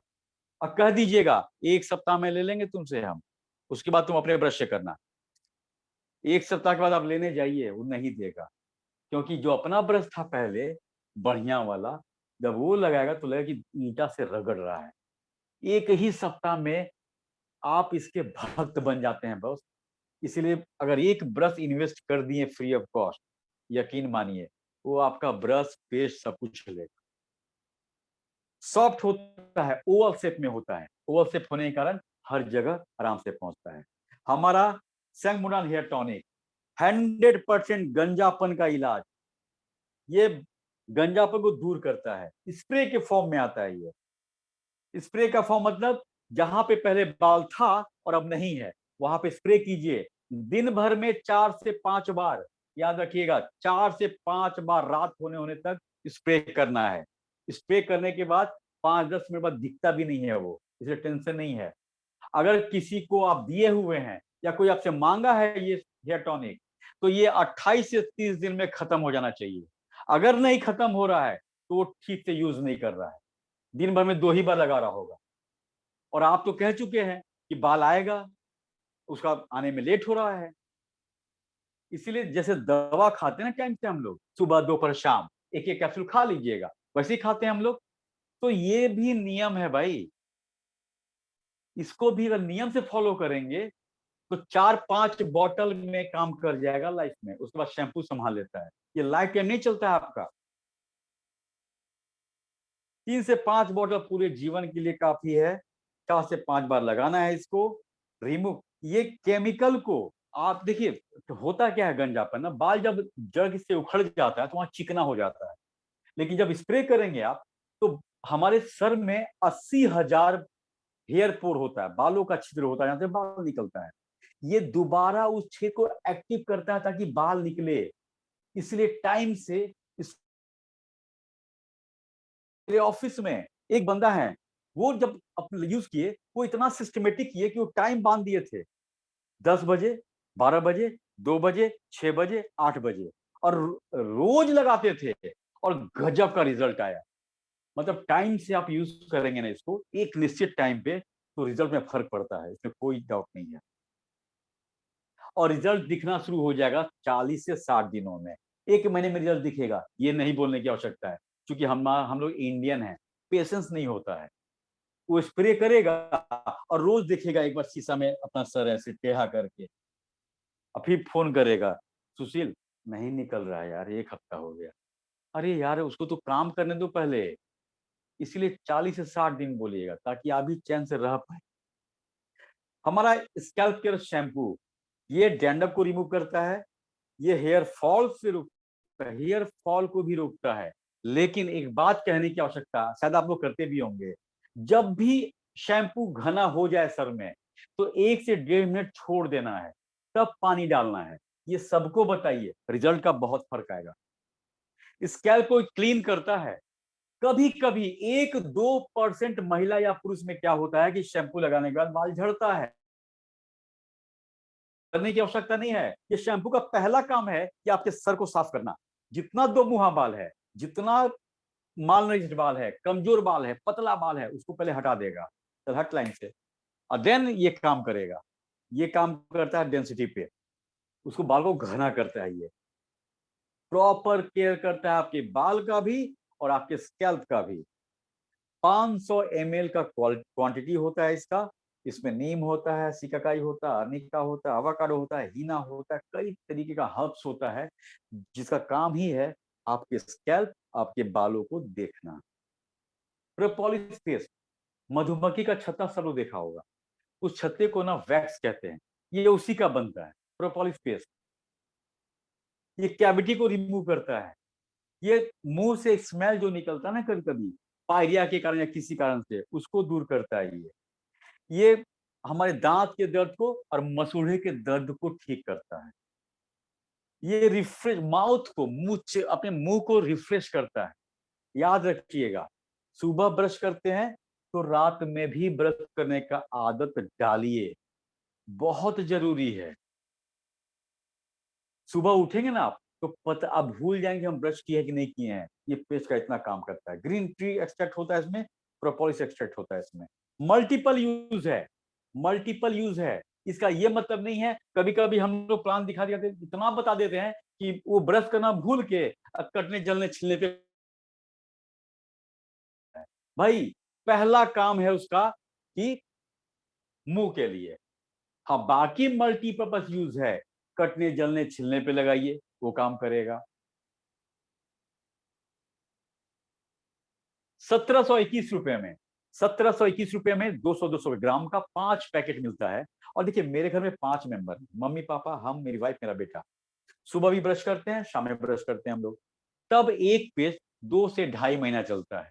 और कह दीजिएगा 1 सप्ताह में ले लेंगे तुमसे हम, उसके बाद तुम अपने ब्रश से करना। 1 सप्ताह के बाद आप लेने जाइए, वो नहीं देगा। क्योंकि जो अपना ब्रश था पहले बढ़िया वाला, जब वो लगाएगा तो लगेगा कि ईंटा से रगड़ रहा है। एक ही सप्ताह में आप इसके भक्त बन जाते हैं बस। इसलिए अगर एक ब्रश इन्वेस्ट कर दिए फ्री ऑफ कॉस्ट, यकीन मानिए वो आपका ब्रश, पेस्ट सब कुछ लेगा। सॉफ्ट होता है, ओवल शेप में होता है, ओवल शेप होने के कारण हर जगह आराम से पहुंचता है। हमारा सैंगमुडान हेयर टॉनिक 100% गंजापन का इलाज, ये गंजापन को दूर करता है। स्प्रे के फॉर्म में आता है। ये स्प्रे का फॉर्म मतलब जहां पे पहले बाल था और अब नहीं है, वहां पे स्प्रे कीजिए। दिन भर में 4 से 5 बार, याद रखिएगा 4 से 5 बार रात होने तक स्प्रे करना है। स्प्रे करने के बाद 5-10 मिनट बाद दिखता भी नहीं है वो, इसलिए टेंशन नहीं है। अगर किसी को आप दिए हुए हैं या कोई आपसे मांगा है ये हेयर टॉनिक, तो ये 28 से 30 दिन में खत्म हो जाना चाहिए। अगर नहीं खत्म हो रहा है तो वो ठीक से यूज नहीं कर रहा है, दिन भर में 2 ही बार लगा रहा होगा। और आप तो कह चुके हैं कि बाल आएगा, उसका आने में लेट हो रहा है। इसीलिए जैसे दवा खाते हैं ना टाइम से हम लोग, सुबह दोपहर शाम एक एक कैप्सूल खा लीजिएगा, वैसे ही खाते हैं हम लोग। तो ये भी नियम है भाई, इसको भी अगर नियम से फॉलो करेंगे तो 4-5 बॉटल में काम कर जाएगा लाइफ में। उसके बाद शैम्पू संभाल लेता है, ये लाइफ टाइम नहीं चलता है आपका। 3 से 5 बॉटल पूरे जीवन के लिए काफी है। 4 से 5 बार लगाना है इसको, रिमूव। ये केमिकल को आप देखिए, तो होता क्या है गंजापन ना, बाल जब जड़ से उखड़ जाता है तो वहां चिकना हो जाता है। लेकिन जब स्प्रे करेंगे आप, तो हमारे सर में 80,000 हेयर पोर होता है, बालों का छिद्र होता है, यहाँ से बाल निकलता है। ये दोबारा उस छेद को एक्टिव करता है ताकि बाल निकले। इसलिए टाइम से मेरे ऑफिस में एक बंदा है, वो जब यूज किए, वो इतना सिस्टमेटिक किए कि वो टाइम बांध दिए थे, 10 बजे, 12 बजे, 2 बजे, 6 बजे, 8 बजे, और रोज लगाते थे और गजब का रिजल्ट आया। मतलब टाइम से आप यूज करेंगे ना इसको एक निश्चित टाइम पे, तो रिजल्ट में फर्क पड़ता है, इसमें कोई डाउट नहीं है। और रिजल्ट दिखना शुरू हो जाएगा 40 से 60 दिनों में, 1 महीने में रिजल्ट दिखेगा, ये नहीं बोलने की आवश्यकता है। क्योंकि हम लोग इंडियन हैं, पेशेंस नहीं होता है। वो स्प्रे करेगा और रोज देखेगा एक बार शीशा में अपना सर ऐसे टेढ़ा करके, और फिर फोन करेगा, सुशील नहीं निकल रहा है यार, 1 हफ्ता हो गया। अरे यार उसको तो काम करने दो पहले। इसलिए 40 से 60 दिन बोलिएगा, ताकि आप भी चैन से रह पाए। हमारा स्कैल्प केयर शैम्पू, ये डैंड्रफ को रिमूव करता है, ये हेयर फॉल से रोकता है, हेयर फॉल को भी रोकता है। लेकिन एक बात कहने की आवश्यकता, शायद आप लोग करते भी होंगे, जब भी शैम्पू घना हो जाए सर में, तो 1 से 1.5 मिनट छोड़ देना है, तब पानी डालना है। ये सबको बताइए, रिजल्ट का बहुत फर्क आएगा। स्कैल्प को क्लीन करता है। कभी कभी 1-2% महिला या पुरुष में क्या होता है कि शैम्पू लगाने के बाद बाल झड़ता है, करने की आवश्यकता नहीं है। ये शैम्पू का पहला काम है कि आपके सर को साफ करना। जितना दो मुहा बाल है, जितना मालनरिश्ड बाल है, कमजोर बाल है, पतला बाल है, उसको पहले हटा देगा हट लाइन से, और देन ये काम करेगा। ये काम करता है डेंसिटी पे, उसको बाल को घना करता है। ये प्रॉपर केयर करता है आपके बाल का भी और आपके स्कैल्प का भी। 500 ml का क्वांटिटी होता है इसका। इसमें नीम होता है, सिकाकाई होता है, अनिका होता है, अवाकाडो होता है, हीना होता है, कई तरीके का हर्ब्स होता है, जिसका काम ही है आपके स्कैल्प, आपके बालों को देखना। प्रोपोलिस पेस्ट, मधुमक्खी का छत्ता सब लोग देखा होगा, उस छत्ते को ना वैक्स कहते हैं, ये उसी का बनता है प्रोपोलिस पेस्ट। ये कैविटी को रिमूव करता है। ये मुंह से स्मेल जो निकलता है ना कभी कभी पायरिया के कारण या किसी कारण से, उसको दूर करता है। ये हमारे दांत के दर्द को और मसूड़े के दर्द को ठीक करता है। ये रिफ्रेश माउथ को, अपने मुंह को रिफ्रेश करता है। याद रखिएगा, सुबह ब्रश करते हैं तो रात में भी ब्रश करने का आदत डालिए, बहुत जरूरी है। सुबह उठेंगे ना आप, तो पता आप भूल जाएंगे हम ब्रश किए कि नहीं किए हैं। ये पेस्ट का इतना काम करता है। ग्रीन टी एक्सट्रैक्ट होता है इसमें, प्रोपोलिस एक्सट्रैक्ट होता है इसमें। मल्टीपल यूज है, मल्टीपल यूज है। इसका ये मतलब नहीं है, कभी कभी हम लोग प्लान दिखा दिखाते इतना बता देते हैं कि वो ब्रश करना भूल के कटने जलने छिलने पे। भाई पहला काम है उसका कि मुंह के लिए, हाँ, बाकी मल्टीपर्पज यूज है, कटने जलने छिलने पे लगाइए, वो काम करेगा। 1721 रुपए में, 1721 रुपए में 200 ग्राम का 5 पैकेट मिलता है। और देखिए, मेरे घर में 5 मेंबर, मम्मी पापा, हम, मेरी वाइफ, मेरा बेटा। सुबह भी ब्रश करते हैं, शाम में ब्रश करते हैं हम लोग। तब एक पेस्ट 2 से ढाई महीना चलता है।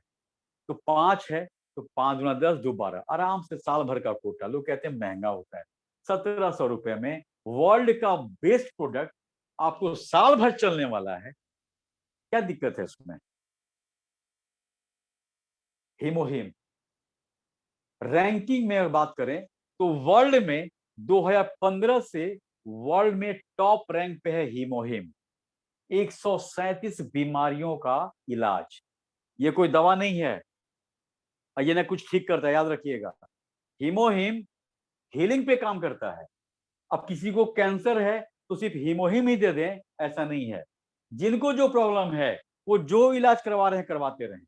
तो 5 है, तो 5 गुना 10, 2 12, आराम से साल भर का कोटा। लोग कहते हैं महंगा होता है। 1700 रुपए में वर्ल्ड का बेस्ट प्रोडक्ट आपको साल भर चलने वाला है। क्या दिक्कत है उसमें? हीमोहीम रैंकिंग में अगर बात करें तो वर्ल्ड में 2015 से वर्ल्ड में टॉप रैंक पे है हीमोहीम। 137 बीमारियों का इलाज। ये कोई दवा नहीं है और ये ना कुछ ठीक करता है, याद रखिएगा। हीमोहीम हीलिंग पे काम करता है। अब किसी को कैंसर है तो सिर्फ हीमोहीम ही दे दें, ऐसा नहीं है। जिनको जो प्रॉब्लम है वो जो इलाज करवा रहे हैं करवाते रहें।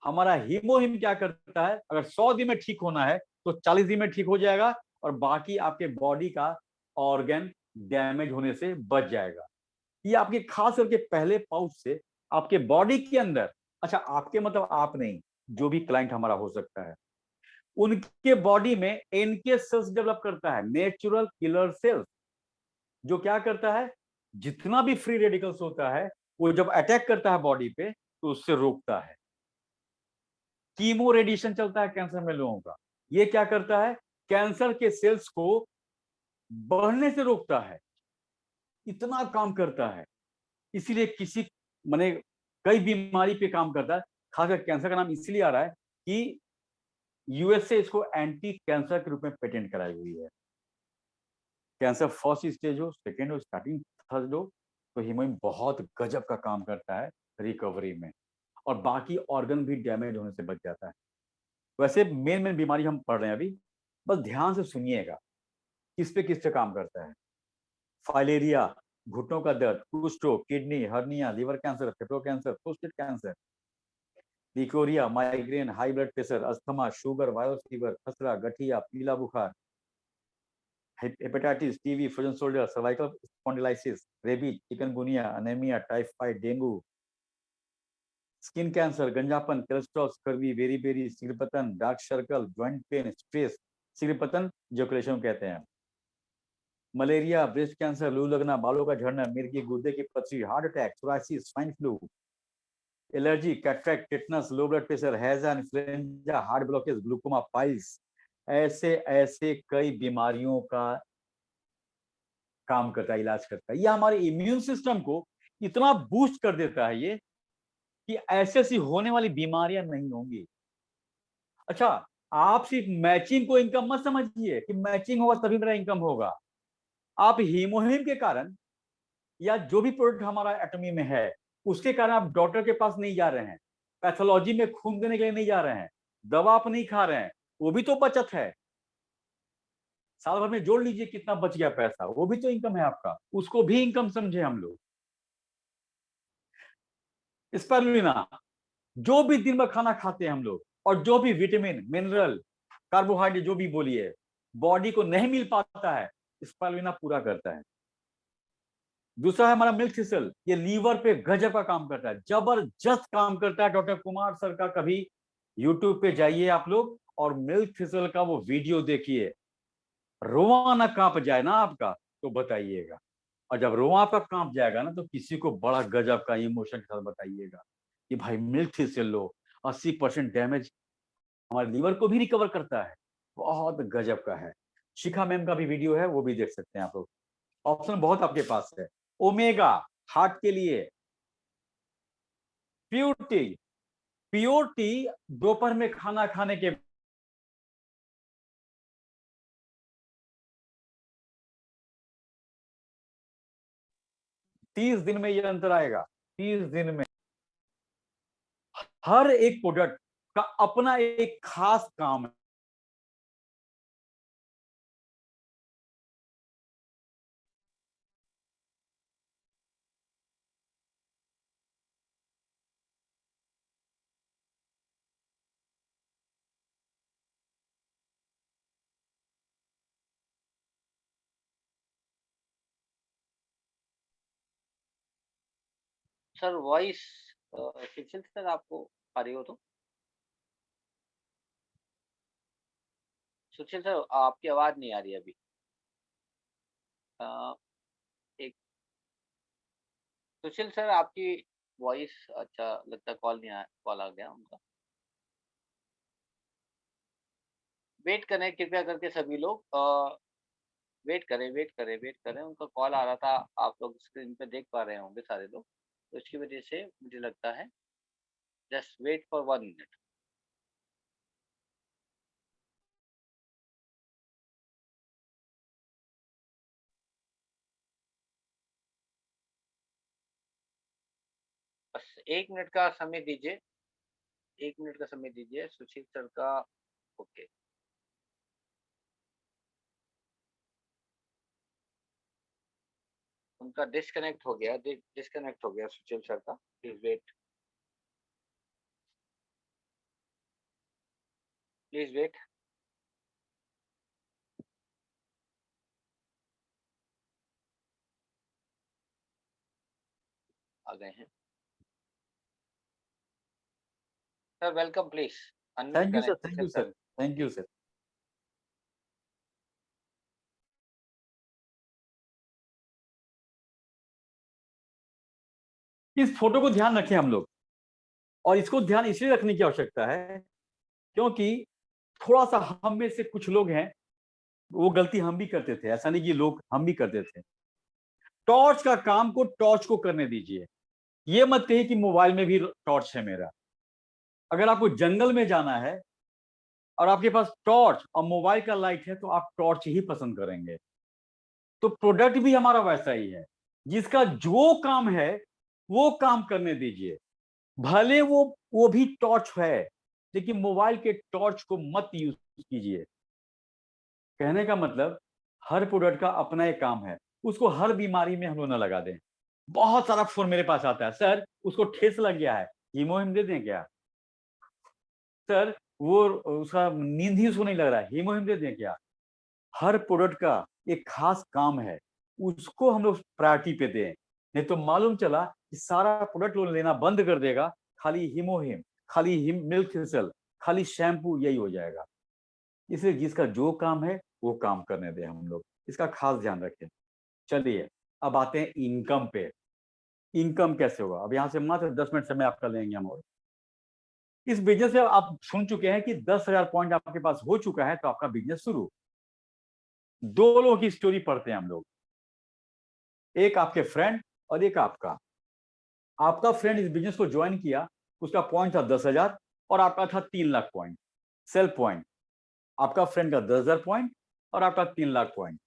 हमारा हीमोहीम क्या करता है, अगर 100 दिन में ठीक होना है तो 40 दिन में ठीक हो जाएगा, और बाकी आपके बॉडी का ऑर्गन डैमेज होने से बच जाएगा। ये आपके खास करके पहले पाउच से आपके बॉडी के अंदर, अच्छा आपके मतलब आप नहीं, जो भी क्लाइंट हमारा हो सकता है, उनके बॉडी में एनके सेल्स डेवलप करता है, नेचुरल किलर सेल्स। जो क्या करता है, जितना भी फ्री रेडिकल्स होता है वो जब अटैक करता है बॉडी पे तो उससे रोकता है। कीमो रेडिएशन चलता है कैंसर में लोगों का, ये क्या करता है, कैंसर के सेल्स को बढ़ने से रोकता है। इतना काम करता है। इसीलिए किसी माने कई बीमारी पे काम करता है। खासकर कैंसर का नाम इसलिए आ रहा है कि यूएसए इसको एंटी कैंसर के रूप में पेटेंट कराई हुई है। कैंसर फर्स्ट स्टेज हो, सेकेंड हो, स्टार्टिंग, थर्ड हो, तो हीमोग्लोबिन बहुत गजब का काम करता है रिकवरी में, और बाकी ऑर्गन भी डैमेज होने से बच जाता है। वैसे मेन मेन बीमारी हम पढ़ रहे हैं अभी, बस ध्यान से सुनिएगा किस पे काम करता है। फाइलेरिया, घुटनों का दर्द, कुष्ठ रोग, किडनी, हर्निया, लिवर कैंसर, फेफड़ों cancer, prostate cancer, leucorrhoea, migraine, high blood pressure, asthma, sugar, viral fever, खसरा, गठिया, पीला बुखार, hepatitis, TB, frozen shoulder, cervical spondylosis, rabies, chikungunya, anaemia, typhoid, dengue, skin cancer, गंजापन, कोलेस्ट्रॉल, स्कर्वी, बेरी, सिरपतन, dark circle, joint pain, stress, सिरपतन जोकुलेशन कहते हैं, मलेरिया, ब्रेस्ट कैंसर, लू लगना, बालों का झड़ना, मिर्गी, गुर्दे की पथरी, heart attack, psoriasis, swine flu, allergy, cataract, tetanus, low blood pressure, हैजा, influenza, heart blockage, glaucoma, piles, ऐसे ऐसे कई बीमारियों का काम करता है, इलाज करता है। ये हमारे इम्यून सिस्टम को इतना बूस्ट कर देता है ये, कि ऐसी ऐसी होने वाली बीमारियां नहीं होंगी। अच्छा, आप सिर्फ मैचिंग को इनकम मत समझिए कि मैचिंग होगा तभी मेरा इनकम होगा। आप हीमोहीम के कारण या जो भी प्रोडक्ट हमारा एटमी में है उसके कारण आप डॉक्टर के पास नहीं जा रहे हैं, पैथोलॉजी में खून देने के लिए नहीं जा रहे हैं, दवा आप नहीं खा रहे हैं, वो भी तो बचत है। साल भर में जोड़ लीजिए कितना बच गया पैसा, वो भी तो इनकम है आपका, उसको भी इनकम समझे हम लोग। स्पारुलिना, जो भी दिन भर खाना खाते हैं हम लोग, और जो भी विटामिन, मिनरल, कार्बोहाइड्रेट जो भी बोलिए, बॉडी को नहीं मिल पाता है, स्पारुलिना पूरा करता है। दूसरा है हमारा मिल्क थिसल, ये लीवर पे गजब का काम करता है, जबरदस्त काम करता है। डॉक्टर कुमार सर का कभी यूट्यूब पे जाइए आप लोग और मिल्क थिसल का वो वीडियो देखिए, रोआ ना कांप जाए ना आपका तो बताइएगा। और जब रोआ आपका कांप जाएगा ना तो किसी को बड़ा गजब का इमोशन के साथ बताइएगा कि भाई मिल्क थिसल लो, 80% डैमेज हमारे लीवर को भी रिकवर करता है, बहुत गजब का है। शिखा मैम का भी वीडियो है, वो भी देख सकते हैं आप लोग। ऑप्शन बहुत आपके पास है। ओमेगा, हार्ट के लिए। प्योर टी, प्योर टी दोपहर में खाना खाने के 30 दिन में ये अंतर आएगा, 30 दिन में। हर एक प्रोडक्ट का अपना एक खास काम है। सर वॉइस सुशील सर आपको आ रही हो तो? सुशील सर आपकी आवाज नहीं आ रही अभी। अ, एक सुशील सर आपकी वॉइस अच्छा लगता है कॉल आ गया उनका। वेट करें कृपया करके सभी लोग वेट करें उनका कॉल आ रहा था। आप लोग स्क्रीन पे देख पा रहे होंगे सारे लोग, तो इसकी वजह से मुझे लगता है जस्ट वेट फॉर 1 मिनट। बस 1 मिनट का समय दीजिए, 1 मिनट का समय दीजिए सुशील सर का। ओके, उनका डिस्कनेक्ट हो गया सुशील सर का। Please wait. आ गए हैं sir, welcome please unmute thank you करें sir, thank Sushil you sir. Sir, thank you sir. इस फोटो को ध्यान रखें हम लोग, और इसको ध्यान इसलिए रखने की आवश्यकता है क्योंकि थोड़ा सा हम में से कुछ लोग हैं, वो गलती हम भी करते थे, ऐसा नहीं कि लोग, हम भी करते थे। टॉर्च का काम को टॉर्च को करने दीजिए। ये मत कहिए कि मोबाइल में भी टॉर्च है मेरा। अगर आपको जंगल में जाना है और आपके पास टॉर्च और मोबाइल का लाइट है तो आप टॉर्च ही पसंद करेंगे। तो प्रोडक्ट भी हमारा वैसा ही है, जिसका जो काम है वो काम करने दीजिए। भले वो भी टॉर्च है, लेकिन मोबाइल के टॉर्च को मत यूज कीजिए। कहने का मतलब हर प्रोडक्ट का अपना एक काम है, उसको हर बीमारी में हम लोग ना लगा दें। बहुत सारा फोन मेरे पास आता है, सर उसको ठेस लग गया है, हीमोहिम दे दें क्या? सर वो उसका नींद ही उसको नहीं लग रहा है, हीमोहिम दे दें क्या? हर प्रोडक्ट का एक खास काम है, उसको हम लोग प्रायोरिटी पे दें। नहीं तो मालूम चला कि सारा प्रोडक्ट लोग लेना बंद कर देगा, खाली हीमोहिम, खाली मिल्क थिसल, खाली शैम्पू, यही हो जाएगा। इसलिए जिसका जो काम है वो काम करने दें हम लोग, इसका खास ध्यान रखें। चलिए अब आते हैं इनकम पे। इनकम कैसे होगा? अब यहाँ से मात्र 10 मिनट समय आपका लेंगे हम। और इस बिजनेस से आप सुन चुके हैं कि 10,000 पॉइंट आपके पास हो चुका है तो आपका बिजनेस शुरू। दो लोगों की स्टोरी पढ़ते हैं हम लोग, एक आपके फ्रेंड और एक आपका। आपका फ्रेंड इस बिजनेस को ज्वाइन किया, उसका पॉइंट था 10,000 और आपका था 3 लाख पॉइंट, सेल पॉइंट। आपका फ्रेंड का 10,000 पॉइंट और आपका 3 लाख पॉइंट।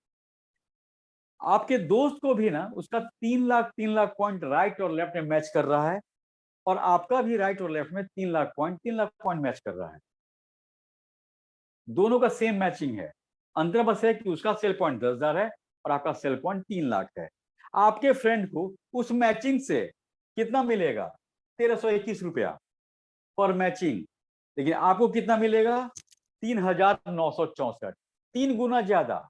आपके दोस्त को भी ना उसका 3 लाख पॉइंट राइट और लेफ्ट में मैच कर रहा है, और आपका भी राइट और लेफ्ट में 3 लाख पॉइंट मैच कर रहा है। दोनों का सेम मैचिंग है। अंतर बस है कि उसका सेल पॉइंट 10,000 है और आपका सेल पॉइंट 3 लाख है। आपके फ्रेंड को उस मैचिंग से कितना मिलेगा? 1,321 रुपया पर मैचिंग। लेकिन आपको कितना मिलेगा? 3,964, 3 गुना ज्यादा।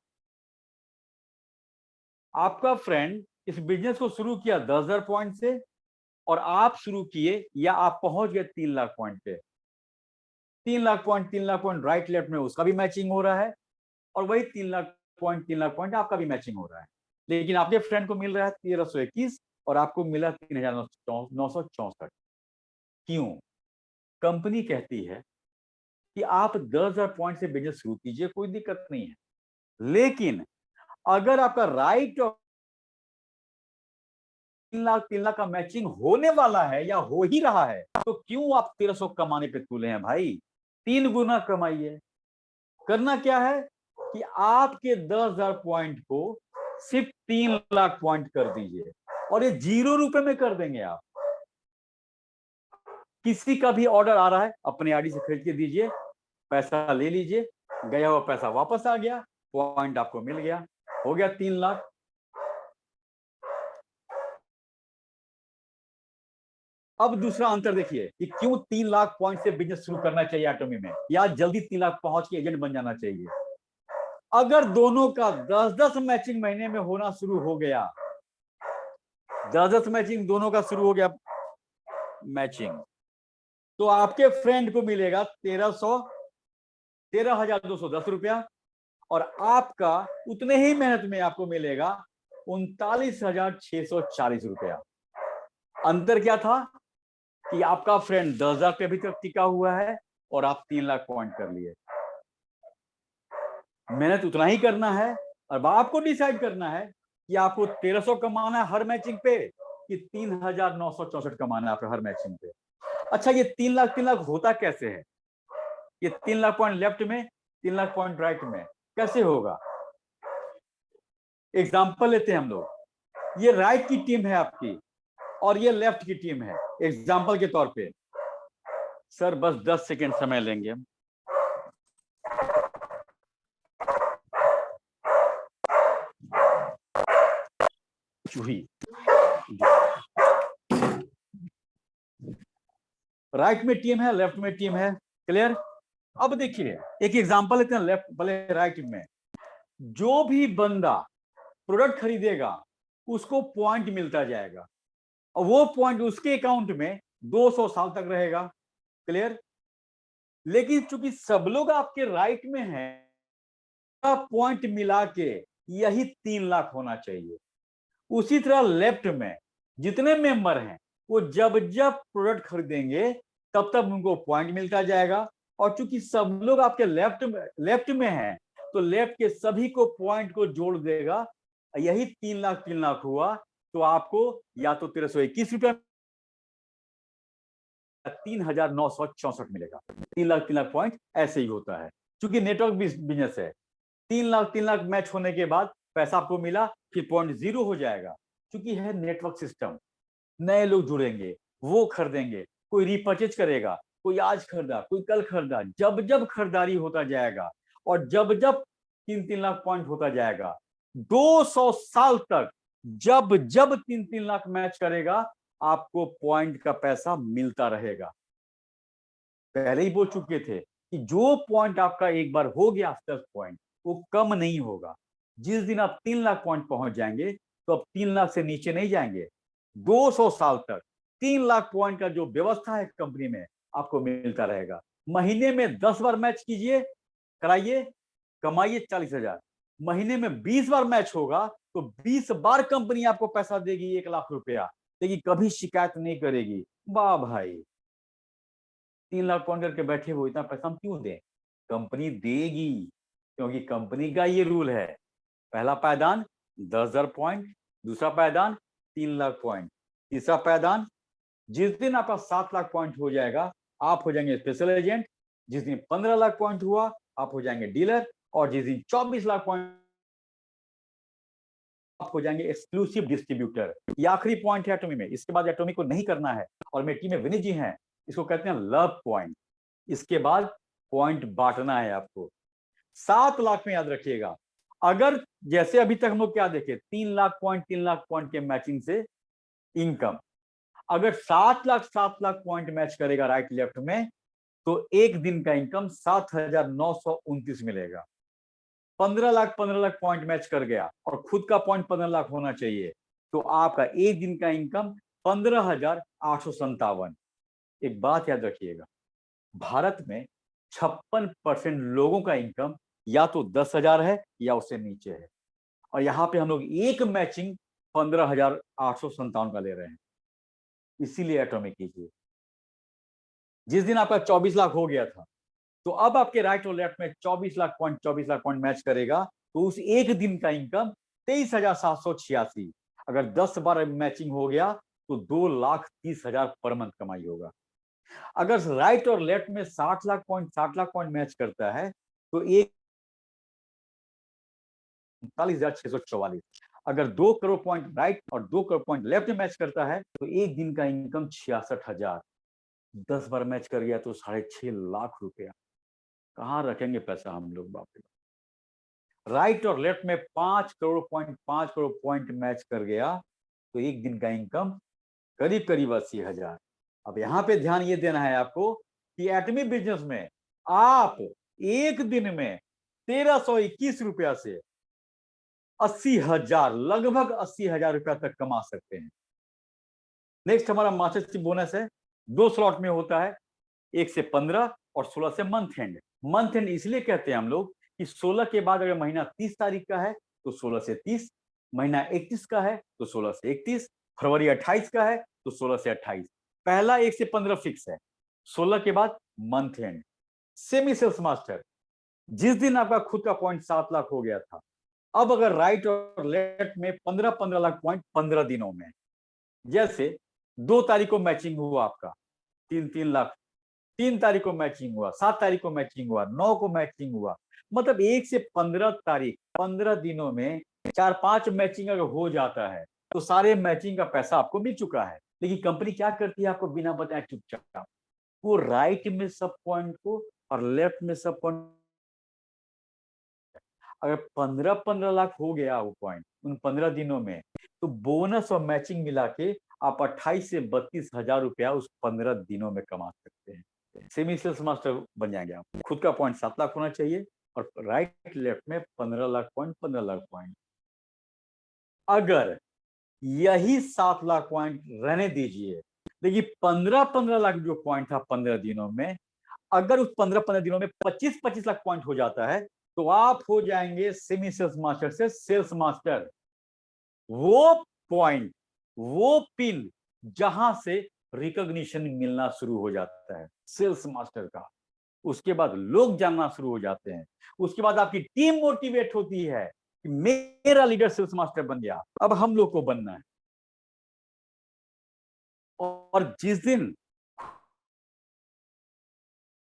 आपका फ्रेंड इस बिजनेस को शुरू किया 10,000 पॉइंट से, और आप शुरू किए या आप पहुंच गए 3 लाख पॉइंट पे। 3 लाख पॉइंट राइट लेफ्ट में उसका भी मैचिंग हो रहा है, और वही 3 लाख पॉइंट आपका भी मैचिंग हो रहा है। लेकिन आपके फ्रेंड को मिल रहा है 1,321 और आपको मिला 3,964। क्यों? कंपनी कहती है कि आप 10,000 पॉइंट से बिजनेस शुरू कीजिए, कोई दिक्कत नहीं है, लेकिन अगर आपका राइट और 3 लाख का मैचिंग होने वाला है या हो ही रहा है, तो क्यों आप 1,300 कमाने पे तुले हैं भाई? 3 गुना कमाइए। करना क्या है कि आपके 10,000 पॉइंट को सिर्फ 3 लाख पॉइंट कर दीजिए, और ये 0 रुपए में कर देंगे आप। किसी का भी ऑर्डर आ रहा है, अपने आईडी से खरीद के दीजिए, पैसा ले लीजिए, गया हुआ पैसा वापस आ गया, पॉइंट आपको मिल गया, हो गया 3 लाख। अब दूसरा अंतर देखिए कि क्यों 3 लाख पॉइंट से बिजनेस शुरू करना चाहिए एटॉमी में, या जल्दी 3 लाख पहुंच के एजेंट बन जाना चाहिए। अगर दोनों का 10-10 मैचिंग महीने में होना शुरू हो गया, 10-10 मैचिंग दोनों का शुरू हो गया मैचिंग, तो आपके फ्रेंड को मिलेगा 13,210 रुपया, और आपका उतने ही मेहनत में आपको मिलेगा 39,640 रुपया। अंतर क्या था कि आपका फ्रेंड 10,000 पे अभी तक टिका हुआ है और आप 3 लाख पॉइंट कर लिए। मेहनत उतना ही करना है, अब आपको डिसाइड करना है कि आपको 1300 कमाना है हर मैचिंग पे कि 3,964 कमाना है हर मैचिंग पे। अच्छा, ये 3 लाख होता कैसे है? ये 3 लाख पॉइंट लेफ्ट में, 3 लाख पॉइंट राइट में कैसे होगा? एग्जाम्पल लेते हैं हम लोग। ये राइट की टीम है आपकी और ये लेफ्ट की टीम है। एग्जाम्पल के तौर पे सर बस 10 सेकेंड समय लेंगे हम। चूही राइट में टीम है, लेफ्ट में टीम है, क्लियर? अब देखिए एक एग्जांपल लेते हैं लेफ्ट भले राइट में। जो भी बंदा प्रोडक्ट खरीदेगा उसको पॉइंट मिलता जाएगा और वो पॉइंट उसके अकाउंट में 200 साल तक रहेगा, क्लियर? लेकिन चूंकि सब लोग आपके राइट में हैं, पॉइंट मिला के यही 3 लाख होना चाहिए। उसी तरह लेफ्ट में जितने मेंबर हैं वो जब जब प्रोडक्ट खरीदेंगे तब तब उनको पॉइंट मिलता जाएगा, और चूंकि सब लोग आपके लेफ्ट में हैं तो लेफ्ट के सभी को पॉइंट को जोड़ देगा, यही 3 लाख हुआ। तो आपको या तो 1321 रुपया 3,964 मिलेगा। 3 लाख पॉइंट ऐसे ही होता है। चूंकि नेटवर्क बिजनेस है, 3 लाख मैच होने के बाद पैसा आपको मिला, फिर पॉइंट जीरो हो जाएगा। क्योंकि है नेटवर्क सिस्टम, नए लोग जुड़ेंगे, वो खरीदेंगे, कोई रिपर्चेज करेगा, कोई आज खरीदा, कोई कल खरीदा, जब जब खरीदारी होता जाएगा और जब जब 3 लाख पॉइंट होता जाएगा, 200 साल तक जब जब 3 लाख मैच करेगा आपको पॉइंट का पैसा मिलता रहेगा। पहले ही बोल चुके थे कि जो पॉइंट आपका एक बार हो गया 10 पॉइंट, वो कम नहीं होगा। जिस दिन आप 3 लाख पॉइंट पहुंच जाएंगे तो अब 3 लाख से नीचे नहीं जाएंगे। 200 साल तक 3 लाख पॉइंट का जो व्यवस्था है कंपनी में आपको मिलता रहेगा। महीने में 10 बार मैच कीजिए, कराइए, कमाइए 40,000। महीने में 20 बार मैच होगा तो 20 बार कंपनी आपको पैसा देगी 1 लाख रुपया, लेकिन कभी शिकायत नहीं करेगी। वाह भाई, 3 लाख पॉइंट करके बैठे हो, इतना पैसा हम क्यों दें? कंपनी देगी, क्योंकि कंपनी का ये रूल है। पहला पायदान 10,000 पॉइंट, दूसरा पायदान 3 लाख पॉइंट, तीसरा पायदान जिस दिन आपका 7 लाख पॉइंट हो जाएगा आप हो जाएंगे स्पेशल एजेंट, जिस दिन 15 लाख पॉइंट हुआ आप हो जाएंगे डीलर, और जिस दिन 24 लाख पॉइंट आप हो जाएंगे एक्सक्लूसिव डिस्ट्रीब्यूटर। ये आखिरी पॉइंट है एटॉमी में, इसके बाद एटॉमी को नहीं करना है। और मेरी टीम में विनीत जी हैं, इसको कहते हैं लव पॉइंट। इसके बाद पॉइंट बांटना है आपको। 7 लाख में याद रखिएगा, अगर जैसे अभी तक हम लोग क्या देखे 3 लाख पॉइंट के मैचिंग से इनकम, अगर 7 लाख पॉइंट मैच करेगा राइट लेफ्ट में तो एक दिन का इनकम 7,929 मिलेगा। 15 लाख पॉइंट मैच कर गया और खुद का पॉइंट 15 लाख होना चाहिए, तो आपका एक दिन का इनकम 15,857। एक बात याद रखिएगा, भारत में 56% लोगों का इनकम या तो 10,000 है या उससे नीचे है, और यहां पे हम लोग एक मैचिंग 15,857 का ले रहे हैं। इसीलिए एटॉमिक कीजिए। जिस दिन आपका 24 लाख हो गया था तो अब आपके राइट और लेफ्ट में 24 लाख पॉइंट मैच करेगा, तो उस एक दिन का इनकम 23,786। अगर 10 बार मैचिंग हो गया तो 2,30,000 पर मंथ कमाई होगा। अगर राइट और लेफ्ट में 60 लाख पॉइंट मैच करता है तो एक 39,644। अगर 2 करोड़ पॉइंट राइट और 2 करोड़ पॉइंट लेफ्ट में मैच करता है तो एक दिन का इनकम 66,000। 10 बार मैच कर गया तो 6.5 लाख रुपया। कहाँ रखेंगे पैसा हम लोग? बाप रे। राइट और लेफ्ट में 5 करोड़ पॉइंट मैच कर गया तो एक दिन का इनकम करीब करीब 80,000। अब यहाँ पे ध्यान ये देना है आपको कि एटमी बिजनेस में आप एक दिन में 1,321 रुपया से 80,000, लगभग 80,000 रुपया तक कमा सकते हैं। नेक्स्ट हमारा मास्टर बोनस है दो स्लॉट में होता है, 1 से 15 और 16 से मंथ एंड। मंथ एंड इसलिए कहते हैं हम लोग कि 16 के बाद अगर महीना 30 तारीख का है तो 16 से 30, महीना 31 का है तो 16 से 31, फरवरी 28 का है तो 16 से 28। पहला 1 से 15 फिक्स है, 16 के बाद month end. Semi sales master, जिस दिन आपका खुद का पॉइंट 7 लाख हो गया था, अब अगर राइट और लेफ्ट में 15-15 लाख पॉइंट 15 दिनों में, जैसे 2 तारीख को मैचिंग हुआ आपका 3-3 लाख, 3 तारीख को मैचिंग हुआ, 7 तारीख को मैचिंग हुआ, 9 को मैचिंग हुआ, मतलब 1 से 15 तारीख 15 दिनों में 4-5 मैचिंग अगर हो जाता है तो सारे मैचिंग का पैसा आपको मिल चुका है। लेकिन कंपनी क्या करती है आपको बिना बताए चुपचाप, वो राइट में सब पॉइंट को और लेफ्ट में सब पॉइंट, अगर 15-15 लाख हो गया वो पॉइंट उन 15 दिनों में, तो बोनस और मैचिंग मिला के आप 28 से 32 हजार रुपया उस 15 दिनों में कमा सकते हैं। सेमी सेल्स मास्टर बन जाएंगे आप। खुद का पॉइंट 7 लाख होना चाहिए और राइट लेफ्ट में 15 लाख पॉइंट 15 लाख पॉइंट। अगर यही 7 लाख पॉइंट रहने दीजिए, लेकिन 15-15 लाख जो पॉइंट था 15 दिनों में, अगर उस 15-15 दिनों में 25-25 लाख पॉइंट हो जाता है तो आप हो जाएंगे सेमी सेल्स मास्टर से सेल्स मास्टर। वो पॉइंट, वो पिन जहां से रिकॉग्निशन मिलना शुरू हो जाता है सेल्स मास्टर का, उसके बाद लोग जानना शुरू हो जाते हैं, उसके बाद आपकी टीम मोटिवेट होती है कि मेरा लीडर सेल्स मास्टर बन गया, अब हम लोग को बनना है। और जिस दिन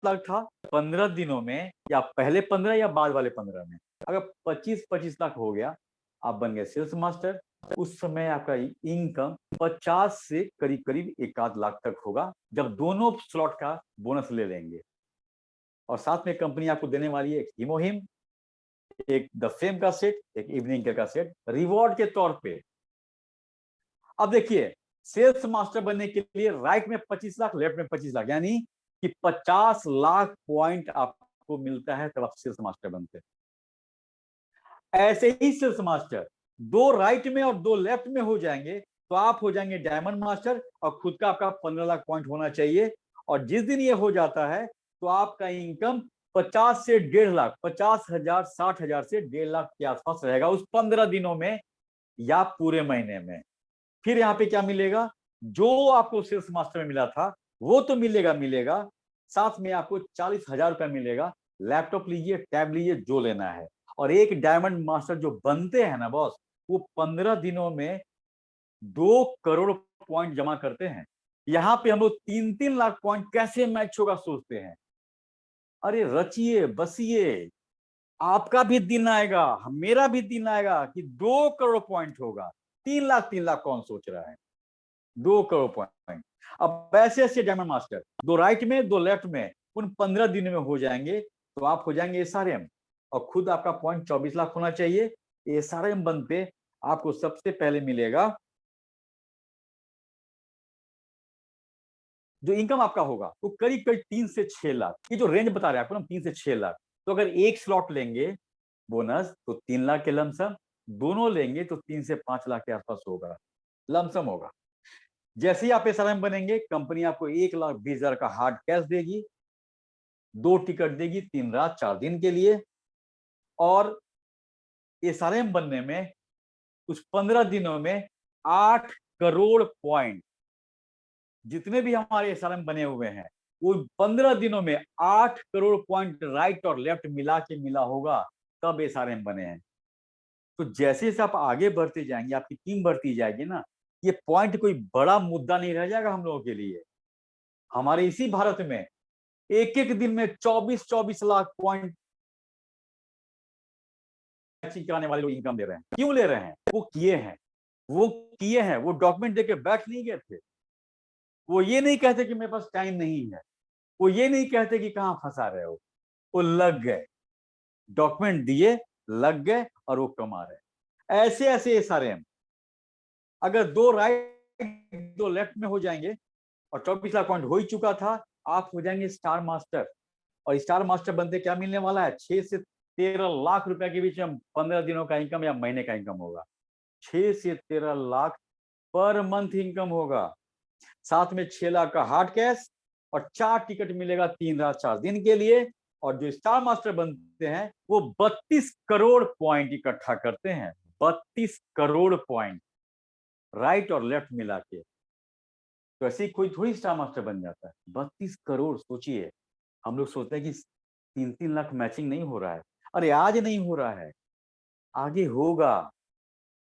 था 15 दिनों में, या पहले 15 या बाद वाले 15 में, अगर 25-25 लाख हो गया, आप बन गए सेल्स मास्टर। उस समय आपका इनकम 50 से करीब करीब 1-आध लाख तक होगा, जब दोनों स्लॉट का बोनस ले लेंगे। और साथ में कंपनी आपको देने वाली है एक हिमोहिम, एक द फेम का सेट, एक इवनिंग केयर का सेट रिवॉर्ड के तौर पे। अब देखिए, सेल्स मास्टर बनने के लिए राइट में 25 लाख, लेफ्ट में 25 लाख, यानी कि 50 लाख पॉइंट आपको मिलता है तब आप सेल्स मास्टर बनते हैं। ऐसे ही सेल्स मास्टर 2 राइट में और 2 लेफ्ट में हो जाएंगे तो आप हो जाएंगे डायमंड मास्टर, और खुद का आपका 15 लाख पॉइंट होना चाहिए। और जिस दिन ये हो जाता है तो आपका इनकम 50 से 1.5 लाख, 50,000 60,000 से 1.5 लाख के आसपास रहेगा उस 15 दिनों में या पूरे महीने में। फिर यहाँ पे क्या मिलेगा, जो आपको सेल्स मास्टर में मिला था वो तो मिलेगा, साथ में आपको 40,000 रुपया मिलेगा। लैपटॉप लीजिए, टैब लीजिए, जो लेना है। और एक डायमंड मास्टर जो बनते हैं ना बॉस, वो 15 दिनों में 2 करोड़ पॉइंट जमा करते हैं। यहाँ पे हम लोग 3-3 लाख पॉइंट कैसे मैच होगा सोचते हैं। अरे रचिए बसिए, आपका भी दिन आएगा, मेरा भी दिन आएगा कि 2 करोड़ पॉइंट होगा। 3 लाख कौन सोच रहा है, 2 करोड़ पॉइंट। अब ऐसे ऐसे डायमंड मास्टर 2 राइट में 2 लेफ्ट में उन 15 दिन में हो जाएंगे तो आप हो जाएंगे एसआरएम, और खुद आपका पॉइंट 24 लाख होना चाहिए। एसआरएम बनते आपको सबसे पहले मिलेगा, जो इनकम आपका होगा वो करीब करीब 3 से 6 लाख, ये जो रेंज बता रहे हैं आपको ना, 3 से 6 लाख। तो अगर एक स्लॉट लेंगे बोनस तो 3 लाख के लमसम, दोनों लेंगे तो 3 से 5 लाख के आसपास होगा, लमसम होगा। जैसे ही आप एसआरएम बनेंगे, कंपनी आपको 1,20,000 का हार्ड कैश देगी, 2 टिकट देगी 3 रात 4 दिन के लिए। और एसआरएम बनने में उस 15 दिनों में 8 करोड़ पॉइंट, जितने भी हमारे एसआरएम बने हुए हैं वो 15 दिनों में 8 करोड़ पॉइंट राइट और लेफ्ट मिला के मिला होगा, तब एसआरएम बने हैं। तो जैसे जैसे आप आगे बढ़ते जाएंगे, आपकी टीम बढ़ती जाएगी ना, ये पॉइंट कोई बड़ा मुद्दा नहीं रह जाएगा हम लोगों के लिए। हमारे इसी भारत में एक एक दिन में 24-24 लाख पॉइंट कराने वाले लोग इनकम ले रहे हैं। क्यों ले रहे हैं? वो किए हैं, वो डॉक्यूमेंट देके बैठ नहीं गए थे। वो ये नहीं कहते कि मेरे पास टाइम नहीं है, वो ये नहीं कहते कि कहां फंसा रहे हो, वो लग गए, डॉक्यूमेंट दिए, लग गए और वो कमा रहे। ऐसे ऐसे एसआरएम अगर 2 राइट 2 लेफ्ट में हो जाएंगे और 24 लाख पॉइंट हो ही चुका था, आप हो जाएंगे स्टार मास्टर। और स्टार मास्टर बनते क्या मिलने वाला है, 6 से 13 लाख रुपए के बीच में 15 दिनों का इनकम या महीने का इनकम होगा। 6 से 13 लाख पर मंथ इनकम होगा। साथ में 6 लाख का हार्ड कैश और 4 टिकट मिलेगा 3 रात 4 दिन के लिए। और जो स्टार मास्टर बनते हैं वो 32 करोड़ पॉइंट इकट्ठा करते हैं, 32 करोड़ पॉइंट, राइट और लेफ्ट मिला के। तो ऐसे ही कोई थोड़ी स्टार मास्टर बन जाता है। 32 करोड़, सोचिए। हम लोग सोचते हैं कि 3-3 लाख मैचिंग नहीं हो रहा है। अरे आज नहीं हो रहा है, आगे होगा।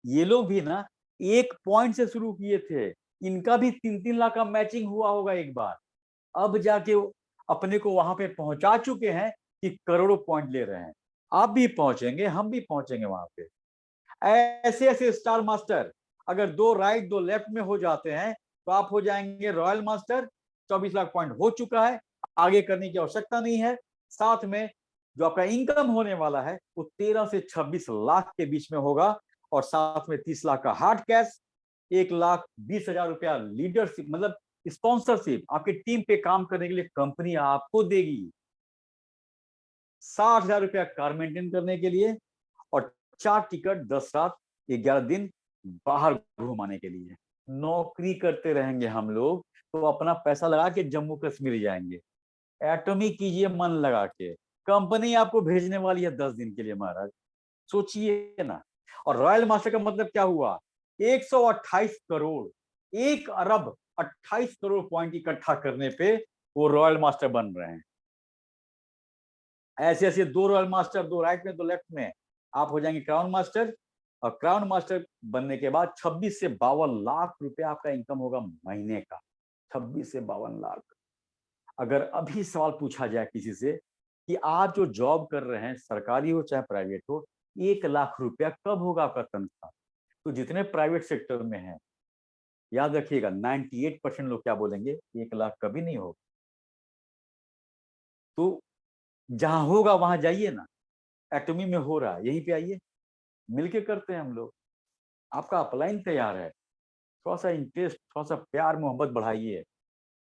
ये लोग भी ना 1 पॉइंट से शुरू किए थे, इनका भी 3-3 लाख का मैचिंग हुआ होगा एक बार। अब जाके अपने को वहां पे पहुंचा चुके हैं कि करोड़ों पॉइंट ले रहे हैं। आप भी पहुंचेंगे, हम भी पहुंचेंगे वहां पे। ऐसे ऐसे स्टार मास्टर अगर 2 राइट 2 लेफ्ट में हो जाते हैं तो आप हो जाएंगे रॉयल मास्टर। 24 लाख पॉइंट हो चुका है, आगे करने की आवश्यकता नहीं है। साथ में जो आपका इनकम होने वाला है वो 13 से 26 लाख के बीच में होगा। और साथ में 30 लाख का हार्ड कैश, 1,20,000 रुपया लीडरशिप मतलब स्पॉन्सरशिप, आपकी टीम पे काम करने के लिए कंपनी आपको देगी। 60,000 रुपया कार मेंटेन करने के लिए और 4 टिकट 10 रात 11 दिन बाहर घुमाने के लिए। नौकरी करते रहेंगे हम लोग तो अपना पैसा लगा के जम्मू कश्मीर जाएंगे। एटॉमी कीजिए मन लगा के, कंपनी आपको भेजने वाली है 10 दिन के लिए महाराज, सोचिए ना। और रॉयल मास्टर का मतलब क्या हुआ? 128 करोड़, 1 अरब 28 करोड़ पॉइंट इकट्ठा करने पे वो रॉयल मास्टर बन रहे हैं। ऐसे ऐसे 2 रॉयल मास्टर, 2 राइट में 2 लेफ्ट में, आप हो जाएंगे क्राउन मास्टर। और क्राउन मास्टर बनने के बाद 26 से 52 लाख रुपया आपका इनकम होगा महीने का। 26 से 52 लाख। अगर अभी सवाल पूछा जाए किसी से कि आप जो जॉब कर रहे हैं, सरकारी हो चाहे प्राइवेट हो, 1 लाख रुपया कब होगा आपका तनख्वाह? तो जितने प्राइवेट सेक्टर में हैं, याद रखिएगा 98% लोग क्या बोलेंगे, 1 लाख कभी नहीं होगा। तो जहां होगा वहां जाइए ना। एटॉमी में हो रहा है, यहीं पे आइए, मिलके करते हैं हम लोग। आपका अपलाइन तैयार है, थोड़ा सा इंटरेस्ट, थोड़ा सा प्यार मोहब्बत बढ़ाइए।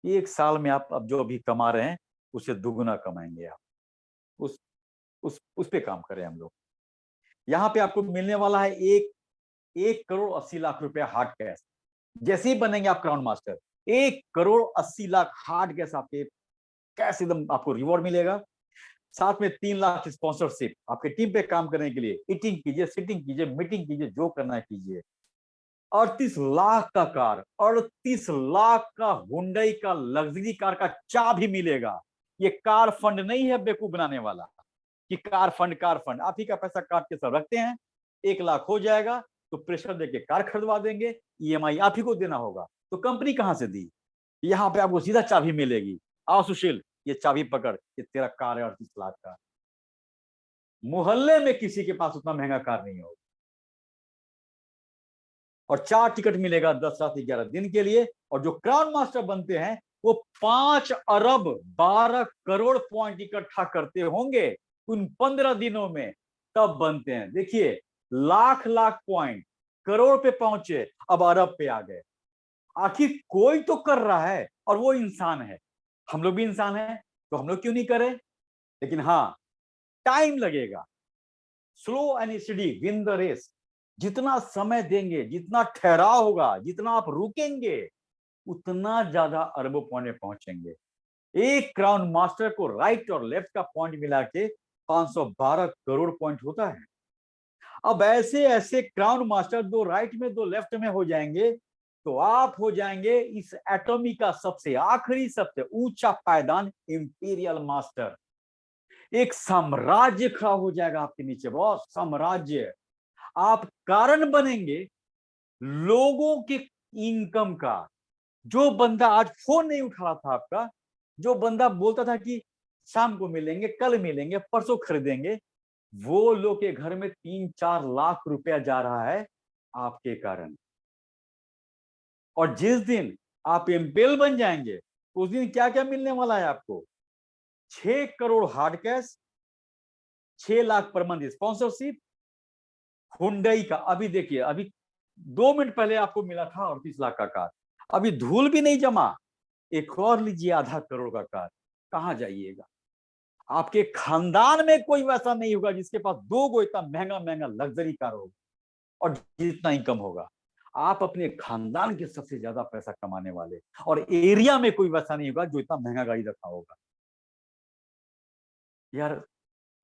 1 साल में आप अब जो अभी कमा रहे हैं उससे दुगुना कमाएंगे आप। उस पे काम करें हम लोग। यहाँ पे आपको मिलने वाला है 1 करोड़ 80 लाख रुपया हार्ड कैश। जैसे ही बनेंगे आप crown master, 1 crore 80 lakh hard cash आपके कैश एकदम आपको रिवॉर्ड मिलेगा। साथ में 3 लाख स्पॉन्सरशिप, आपके टीम पे काम करने के लिए ईटिंग कीजिए, सिटिंग कीजिए, मीटिंग कीजिए, जो करना है कीजिए। 38 लाख का कार, 38 लाख का हुंडई का लग्जरी कार का चाबी मिलेगा। ये कार फंड नहीं है बेवकूफ बनाने वाला कि कार फंड आप ही का पैसा काट के सब रखते हैं। 1 लाख हो जाएगा तो प्रेशर देके कार खरीदवा देंगे, ईएमआई आप ही को देना होगा। तो कंपनी कहां से दी? यहाँ पे आपको सीधा चाबी मिलेगी। आओ सुशील, ये चाबी पकड़, ये तेरा कार है 38 लाख का। मोहल्ले में किसी के पास उतना महंगा कार नहीं होगा। और 4 टिकट मिलेगा 10 रात 11 दिन के लिए। और जो क्राउन मास्टर बनते हैं वो 5 अरब 12 करोड़ पॉइंट इकट्ठा करते होंगे उन 15 दिनों में, तब बनते हैं। देखिए, लाख लाख पॉइंट, करोड़ पे पहुंचे, अब अरब पे आ गए। आखिर कोई तो कर रहा है और वो इंसान है। हम लोग भी इंसान हैं तो हम लोग क्यों नहीं करें? लेकिन हाँ, टाइम लगेगा। Slow and steady win the race. जितना समय देंगे, जितना ठहराव होगा, जितना आप रुकेंगे, उतना ज्यादा अरबों पॉइंट में पहुंचेंगे। एक क्राउन मास्टर को राइट और लेफ्ट का पॉइंट मिला के 512 करोड़ पॉइंट होता है। अब ऐसे ऐसे क्राउन मास्टर 2 राइट में 2 लेफ्ट में हो जाएंगे तो आप हो जाएंगे इस एटॉमी का सबसे आखिरी, सबसे ऊंचा पायदान, इंपीरियल मास्टर। एक साम्राज्य खड़ा हो जाएगा आपके नीचे बॉस, साम्राज्य। आप कारण बनेंगे लोगों के इनकम का। जो बंदा आज फोन नहीं उठा रहा था आपका, जो बंदा बोलता था कि शाम को मिलेंगे, कल मिलेंगे, परसों खरीदेंगे, वो लोग के घर में 3-4 लाख रुपया जा रहा है आपके कारण। और जिस दिन आप एमपीएल बन जाएंगे उस दिन क्या क्या मिलने वाला है आपको? 6 crore hard cash, 6 lakh per month sponsorship, Hyundai का। अभी देखिए, अभी 2 मिनट पहले आपको मिला था 38 लाख का कार, अभी धूल भी नहीं जमा, एक और लीजिए आधा करोड़ का कार। कहां जाइएगा? आपके खानदान में कोई वैसा नहीं होगा जिसके पास 2 गो इतना महंगा महंगा लग्जरी कार होगा और जितना इनकम होगा। आप अपने खानदान के सबसे ज्यादा पैसा कमाने वाले, और एरिया में कोई वैसा नहीं होगा जो इतना महंगा गाड़ी रखा होगा। यार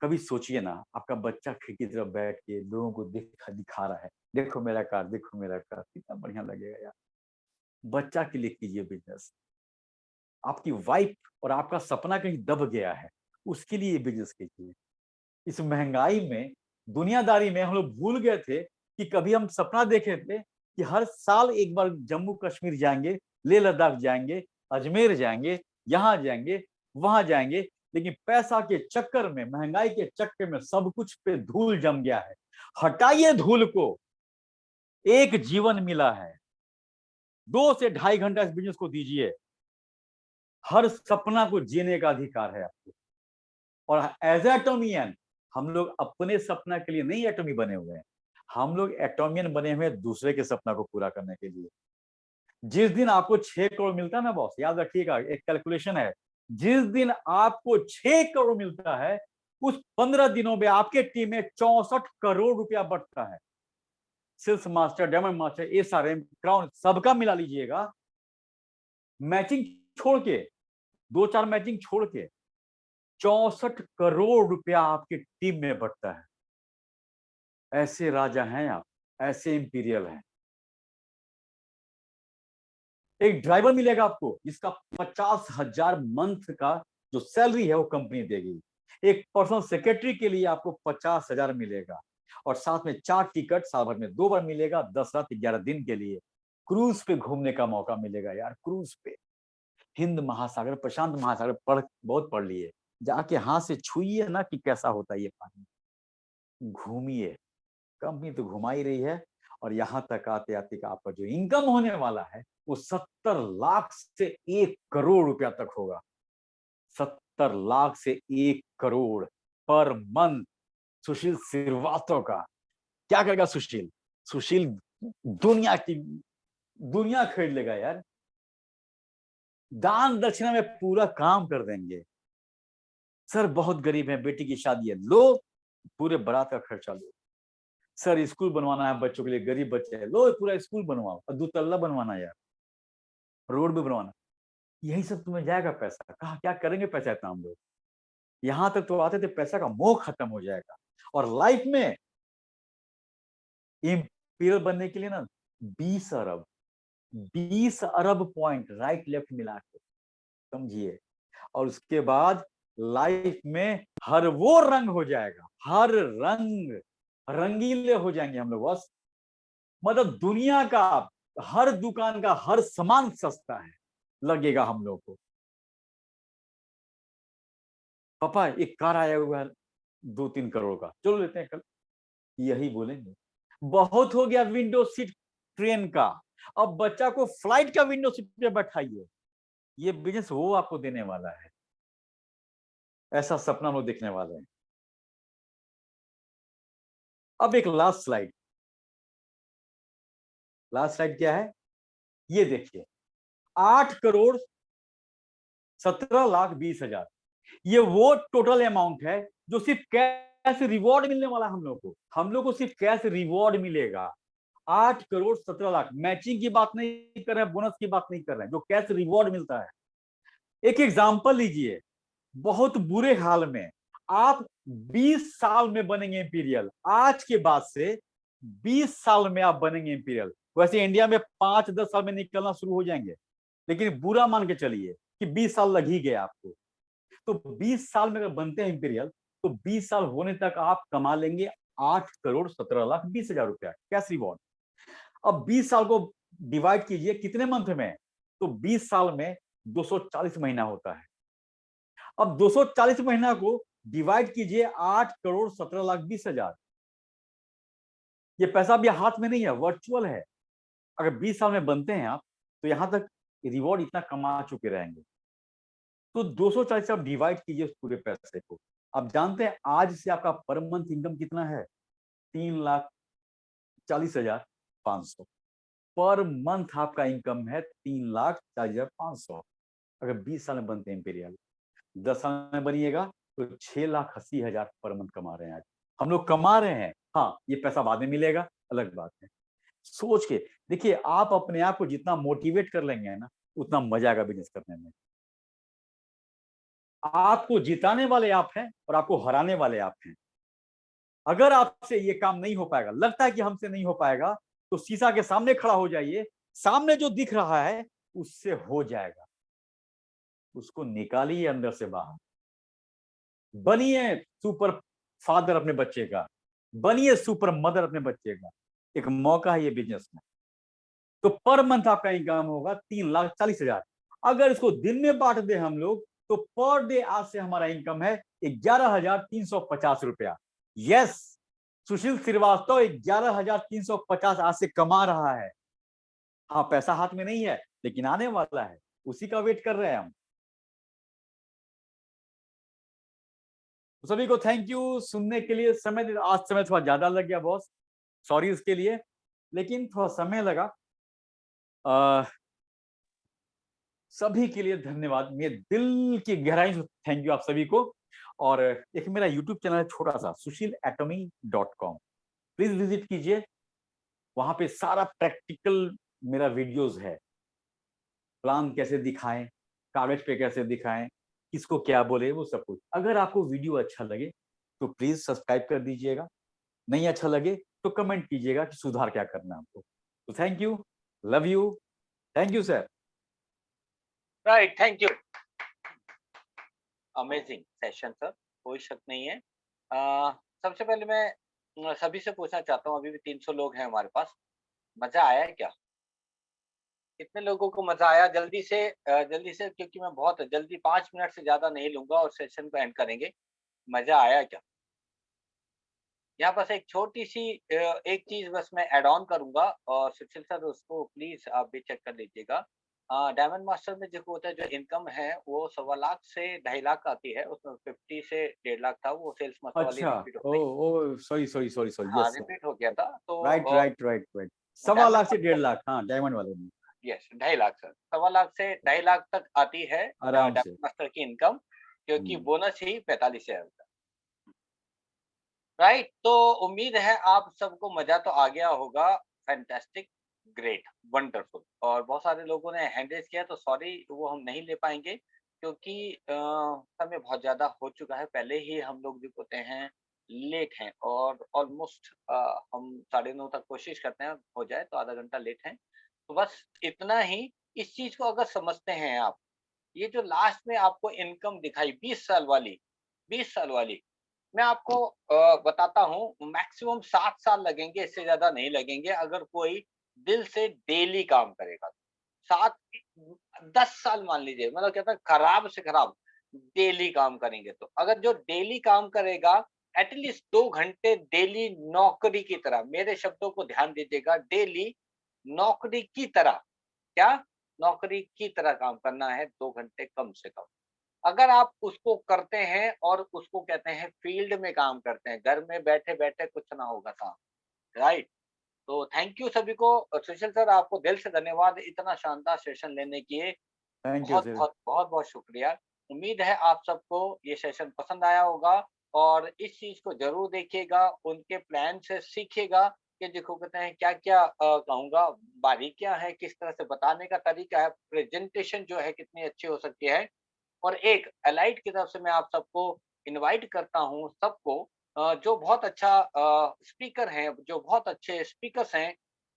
कभी सोचिए ना, आपका बच्चा खिड़की की तरफ बैठ के लोगों को दिखा रहा है, देखो मेरा कार, देखो मेरा कार, कितना बढ़िया लगेगा यार। बच्चा के लिए कीजिए बिजनेस। आपकी वाइफ और आपका सपना कहीं दब गया है, उसके लिए बिजनेस कीजिए। इस महंगाई में, दुनियादारी में हम लोग भूल गए थे कि कभी हम सपना देखे थे कि हर साल एक बार जम्मू कश्मीर जाएंगे, लेह लद्दाख जाएंगे, अजमेर जाएंगे, यहाँ जाएंगे, वहां जाएंगे। लेकिन पैसा के चक्कर में, महंगाई के चक्कर में सब कुछ पे धूल जम गया है। हटाइए धूल को। एक जीवन मिला है, 2 से 2.5 घंटा इस बिजनेस को दीजिए। हर सपना को जीने का अधिकार है आपको। और एज एटोमियन, हम लोग अपने सपना के लिए नहीं एटोमी बने हुए हैं, हम लोग एटोमियन बने हुए हैं दूसरे के सपना को पूरा करने के लिए। जिस दिन आपको 6 करोड़ मिलता है ना बॉस, याद रखिएगा, एक कैलकुलेशन है, जिस दिन आपको 6 करोड़ मिलता है, उस 15 दिनों में आपके टीम में 64 करोड़ रुपया बढ़ता है। Sales master, diamond master, SRM, crown, सबका मिला लीजिएगा, मैचिंग छोड़ के, 2-4 मैचिंग छोड़ के 64 करोड़ रुपया आपकी टीम में बढ़ता है। ऐसे राजा हैं आप, ऐसे इंपीरियल हैं। एक ड्राइवर मिलेगा आपको जिसका 50,000 मंथ का जो सैलरी है वो कंपनी देगी। एक पर्सनल सेक्रेटरी के लिए आपको 50,000 मिलेगा, और साथ में 4 टिकट साल भर में 2 बार मिलेगा, 10 रात 11 दिन के लिए क्रूज पे घूमने का मौका मिलेगा। यार क्रूज पे, हिंद महासागर, प्रशांत महासागर बहुत पढ़ लिए, जाके हाथ से छुइए ना कि कैसा होता है ये पानी, घूमिए। कंपनी तो घुमा ही रही है, और यहां तक आते आते का आपका जो इनकम होने वाला है वो 70 लाख से 1 करोड़ रुपया तक होगा। 70 लाख से 1 करोड़ पर मंथ। सुशील श्रीवास्तव का क्या करेगा सुशील? सुशील दुनिया खरीद लेगा यार। दान दक्षिणा में पूरा काम कर देंगे। सर बहुत गरीब है, बेटी की शादी है, लो पूरे बारात का खर्चा लो। सर स्कूल बनवाना है बच्चों के लिए, गरीब बच्चे हैं, लो पूरा स्कूल बनवाओ, और 2 तल्ला बनवाना यार, रोड भी बनवाना। यही सब तुम्हें जाएगा पैसा। कहा क्या करेंगे पैसा इतना हम लोग? यहां तक तो आते थे पैसा का मोह खत्म हो जाएगा। और लाइफ में इंपीरियल बनने के लिए ना 20 अरब 20 अरब पॉइंट राइट लेफ्ट मिला के, समझिए। और उसके बाद लाइफ में हर वो रंग हो जाएगा, हर रंग रंगीले हो जाएंगे हम लोग बस। मतलब दुनिया का हर दुकान का हर सामान सस्ता है लगेगा हम लोग को। पापा एक कार आया हुआ है 2-3 करोड़ का, चलो लेते हैं कल, यही बोलेंगे। बहुत हो गया विंडो सीट ट्रेन का, अब बच्चा को फ्लाइट का विंडो सीट पे बैठाइए। ये बिजनेस वो आपको देने वाला है। ऐसा सपना हम लोग देखने वाले हैं। अब एक लास्ट स्लाइड क्या है ये देखिए। 8 करोड़ 17 लाख 20 हजार, ये वो टोटल अमाउंट है जो सिर्फ कैश रिवॉर्ड मिलने वाला हम लोग को सिर्फ कैश रिवॉर्ड मिलेगा। 8 करोड़ 17 लाख, मैचिंग की बात नहीं कर रहे हैं, बोनस की बात नहीं कर रहे हैं, जो कैश रिवॉर्ड मिलता है। एक एग्जांपल लीजिए, बहुत बुरे हाल में आप 20 साल में बनेंगे इंपीरियल। आज के बाद से 20 साल में आप बनेंगे इंपीरियल। वैसे इंडिया में 5-10 साल में निकलना शुरू हो जाएंगे, लेकिन बुरा मान के चलिए कि 20 साल लग ही गए आपको। तो 20 साल में अगर बनते हैं इंपीरियल, तो 20 साल होने तक आप कमा लेंगे 8 करोड़ 17 लाख 20 हजार रुपया कैश रिवॉर्ड। अब 20 साल को डिवाइड कीजिए कितने मंथ में, तो 20 साल में 240 महीना होता है। अब 240 महीना को डिवाइड कीजिए 8 करोड़ 17 लाख 20 हजार। ये पैसा भी हाथ में नहीं है, वर्चुअल है। अगर 20 साल में बनते हैं आप, तो यहां तक रिवॉर्ड इतना कमा चुके रहेंगे। तो 240 से आप डिवाइड कीजिए उस पूरे पैसे को। आप जानते हैं आज से आपका पर मंथ इनकम कितना है? 3,40,500 पर मंथ आपका इनकम है। 3,40,500 अगर 20 साल में बनते हैं इंपीरियल। 10 साल में बनिएगा तो 6,80,000 पर मंथ कमा रहे हैं आज हम लोग, कमा रहे हैं। हाँ, ये पैसा बाद में मिलेगा, अलग बात है। सोच के देखिए, आप अपने आप को जितना मोटिवेट कर लेंगे ना, उतना मजा आएगा बिजनेस करने में। आपको जिताने वाले आप हैं और आपको हराने वाले आप हैं। अगर आपसे ये काम नहीं हो पाएगा, लगता है कि हमसे नहीं हो पाएगा, तो शीशा के सामने खड़ा हो जाइए, सामने जो दिख रहा है उससे हो जाएगा, उसको निकालिए अंदर से बाहर। बनिए सुपर फादर अपने बच्चे का, बनिए सुपर मदर अपने बच्चे का। एक मौका है ये बिजनेस में। तो पर मंथ आपका इनकम होगा 3,40,000। अगर इसको दिन में बांट दे हम लोग, तो पर डे आज से हमारा इनकम है 11,350 रुपया। यस, सुशील श्रीवास्तव 11,350 आज से कमा रहा है। हाँ, पैसा हाथ में नहीं है, लेकिन आने वाला है, उसी का वेट कर रहे हैं हम। तो सभी को थैंक यू सुनने के लिए। आज समय थोड़ा ज्यादा लग गया बॉस, सॉरी इसके लिए, लेकिन थोड़ा समय लगा। सभी के लिए धन्यवाद, मेरे दिल की गहराई से थैंक यू आप सभी को। और एक मेरा यूट्यूब चैनल है छोटा सा, sushilatomy.com, प्लीज विजिट कीजिए। वहां पे सारा प्रैक्टिकल मेरा वीडियोस है, प्लान कैसे दिखाएं, कागज पे कैसे दिखाएं, किसको क्या बोले, वो सब कुछ। अगर आपको वीडियो अच्छा लगे तो प्लीज सब्सक्राइब कर दीजिएगा, नहीं अच्छा लगे तो कमेंट कीजिएगा कि सुधार क्या करना है आपको। तो thank you, love you, thank you sir. Right, thank you. Amazing session sir, कोई शक नहीं है। सबसे पहले मैं सभी से पूछना चाहता हूँ, अभी भी 300 लोग हैं हमारे पास, मजा आया है क्या? कितने लोगों को मजा आया? जल्दी से क्योंकि मैं बहुत जल्दी 5 मिनट से ज्यादा नहीं लूंगा और सेशन को एंड करेंगे। मजा आया क्या? यहाँ बस एक छोटी सी एक चीज बस मैं ऐड ऑन करूंगा, और सुशील सर उसको प्लीज आप भी चेक कर लीजिएगा। डायमंड मास्टर में जो होता है, जो इनकम है वो 1.25 लाख से 2.5 लाख आती है, उसमें 50 से 1.5 लाख था, वो सेल्स मास्टर वाली अच्छा, रिपीट हो गई। ओ सॉरी, हाँ, यस रिपीट हो गया था तो राइट। 1.25 लाख से 1.5 लाख, हाँ, डायमंड वाले में। यस, 2.5 लाख सर, 1.25 लाख से 2.5 लाख तक आती है आराम से। डायमंड मास्टर की इनकम, क्योंकि बोनस ही 45,000 का। राइट, तो उम्मीद है आप सबको मजा तो आ गया होगा। Fantastic, great, wonderful. और बहुत सारे लोगों ने हैंड रेज किया, तो सॉरी वो हम नहीं ले पाएंगे, क्योंकि समय बहुत ज्यादा हो चुका है। पहले ही हम लोग जो होते हैं लेट हैं, और ऑलमोस्ट हम 9:30 तक कोशिश करते हैं हो जाए, तो आधा घंटा लेट हैं। तो बस इतना ही। इस चीज को अगर समझते हैं आप, ये जो लास्ट में आपको इनकम दिखाई 20 साल वाली, मैं आपको बताता हूँ, मैक्सिमम 7 साल लगेंगे, इससे ज्यादा नहीं लगेंगे, अगर कोई दिल से डेली काम करेगा। 10 साल मान लीजिए, मतलब कहता है खराब से खराब डेली काम करेंगे, तो अगर जो डेली काम करेगा एटलीस्ट 2 घंटे डेली नौकरी की तरह, मेरे शब्दों को ध्यान दीजिएगा, डेली नौकरी की तरह, क्या नौकरी की तरह काम करना है 2 घंटे कम से कम। अगर आप उसको करते हैं, और उसको कहते हैं फील्ड में काम करते हैं, घर में बैठे-बैठे कुछ ना होगा काम, राइट? तो थैंक यू सभी को। सुशील सर, आपको दिल से धन्यवाद इतना शानदार सेशन लेने के लिए। Thank you sir. बहुत शुक्रिया। उम्मीद है आप सबको ये सेशन पसंद आया होगा, और इस चीज को जरूर देखिएगा, उनके प्लान से सीखिएगा कि देखो कहते हैं क्या-क्या कहूँगा बारीकियां हैं, किस तरह से बताने का तरीका है, प्रेजेंटेशन जो है कितनी अच्छी हो सकती है। और एक एलाइट की तरफ से मैं आप सबको इनवाइट करता हूँ, सबको जो बहुत अच्छा स्पीकर हैं, जो बहुत अच्छे स्पीकर्स हैं,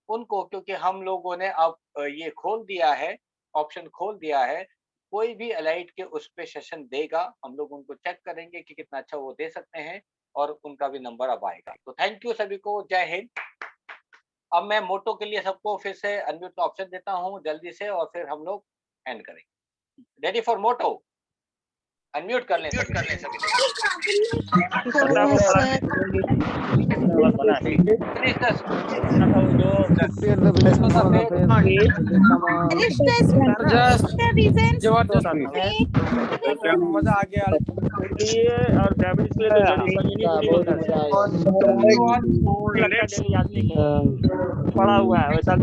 उनको, क्योंकि हम लोगों ने अब ये खोल दिया है, ऑप्शन खोल दिया है, कोई भी एलाइट के उस पे सेशन देगा, हम लोग उनको चेक करेंगे कि कितना अच्छा वो दे सकते हैं, और उनका भी नंबर अब आएगा। तो थैंक यू सभी को, जय हिंद। अब मैं मोटो के लिए सबको फिर से अनम्यूट का ऑप्शन देता हूँ जल्दी से, और फिर हम लोग एंड करेंगे। Ready for motto? अनम्यूट कर लें सभी। मजा आ गया और फैमिली के लिए पड़ा हुआ है वैसा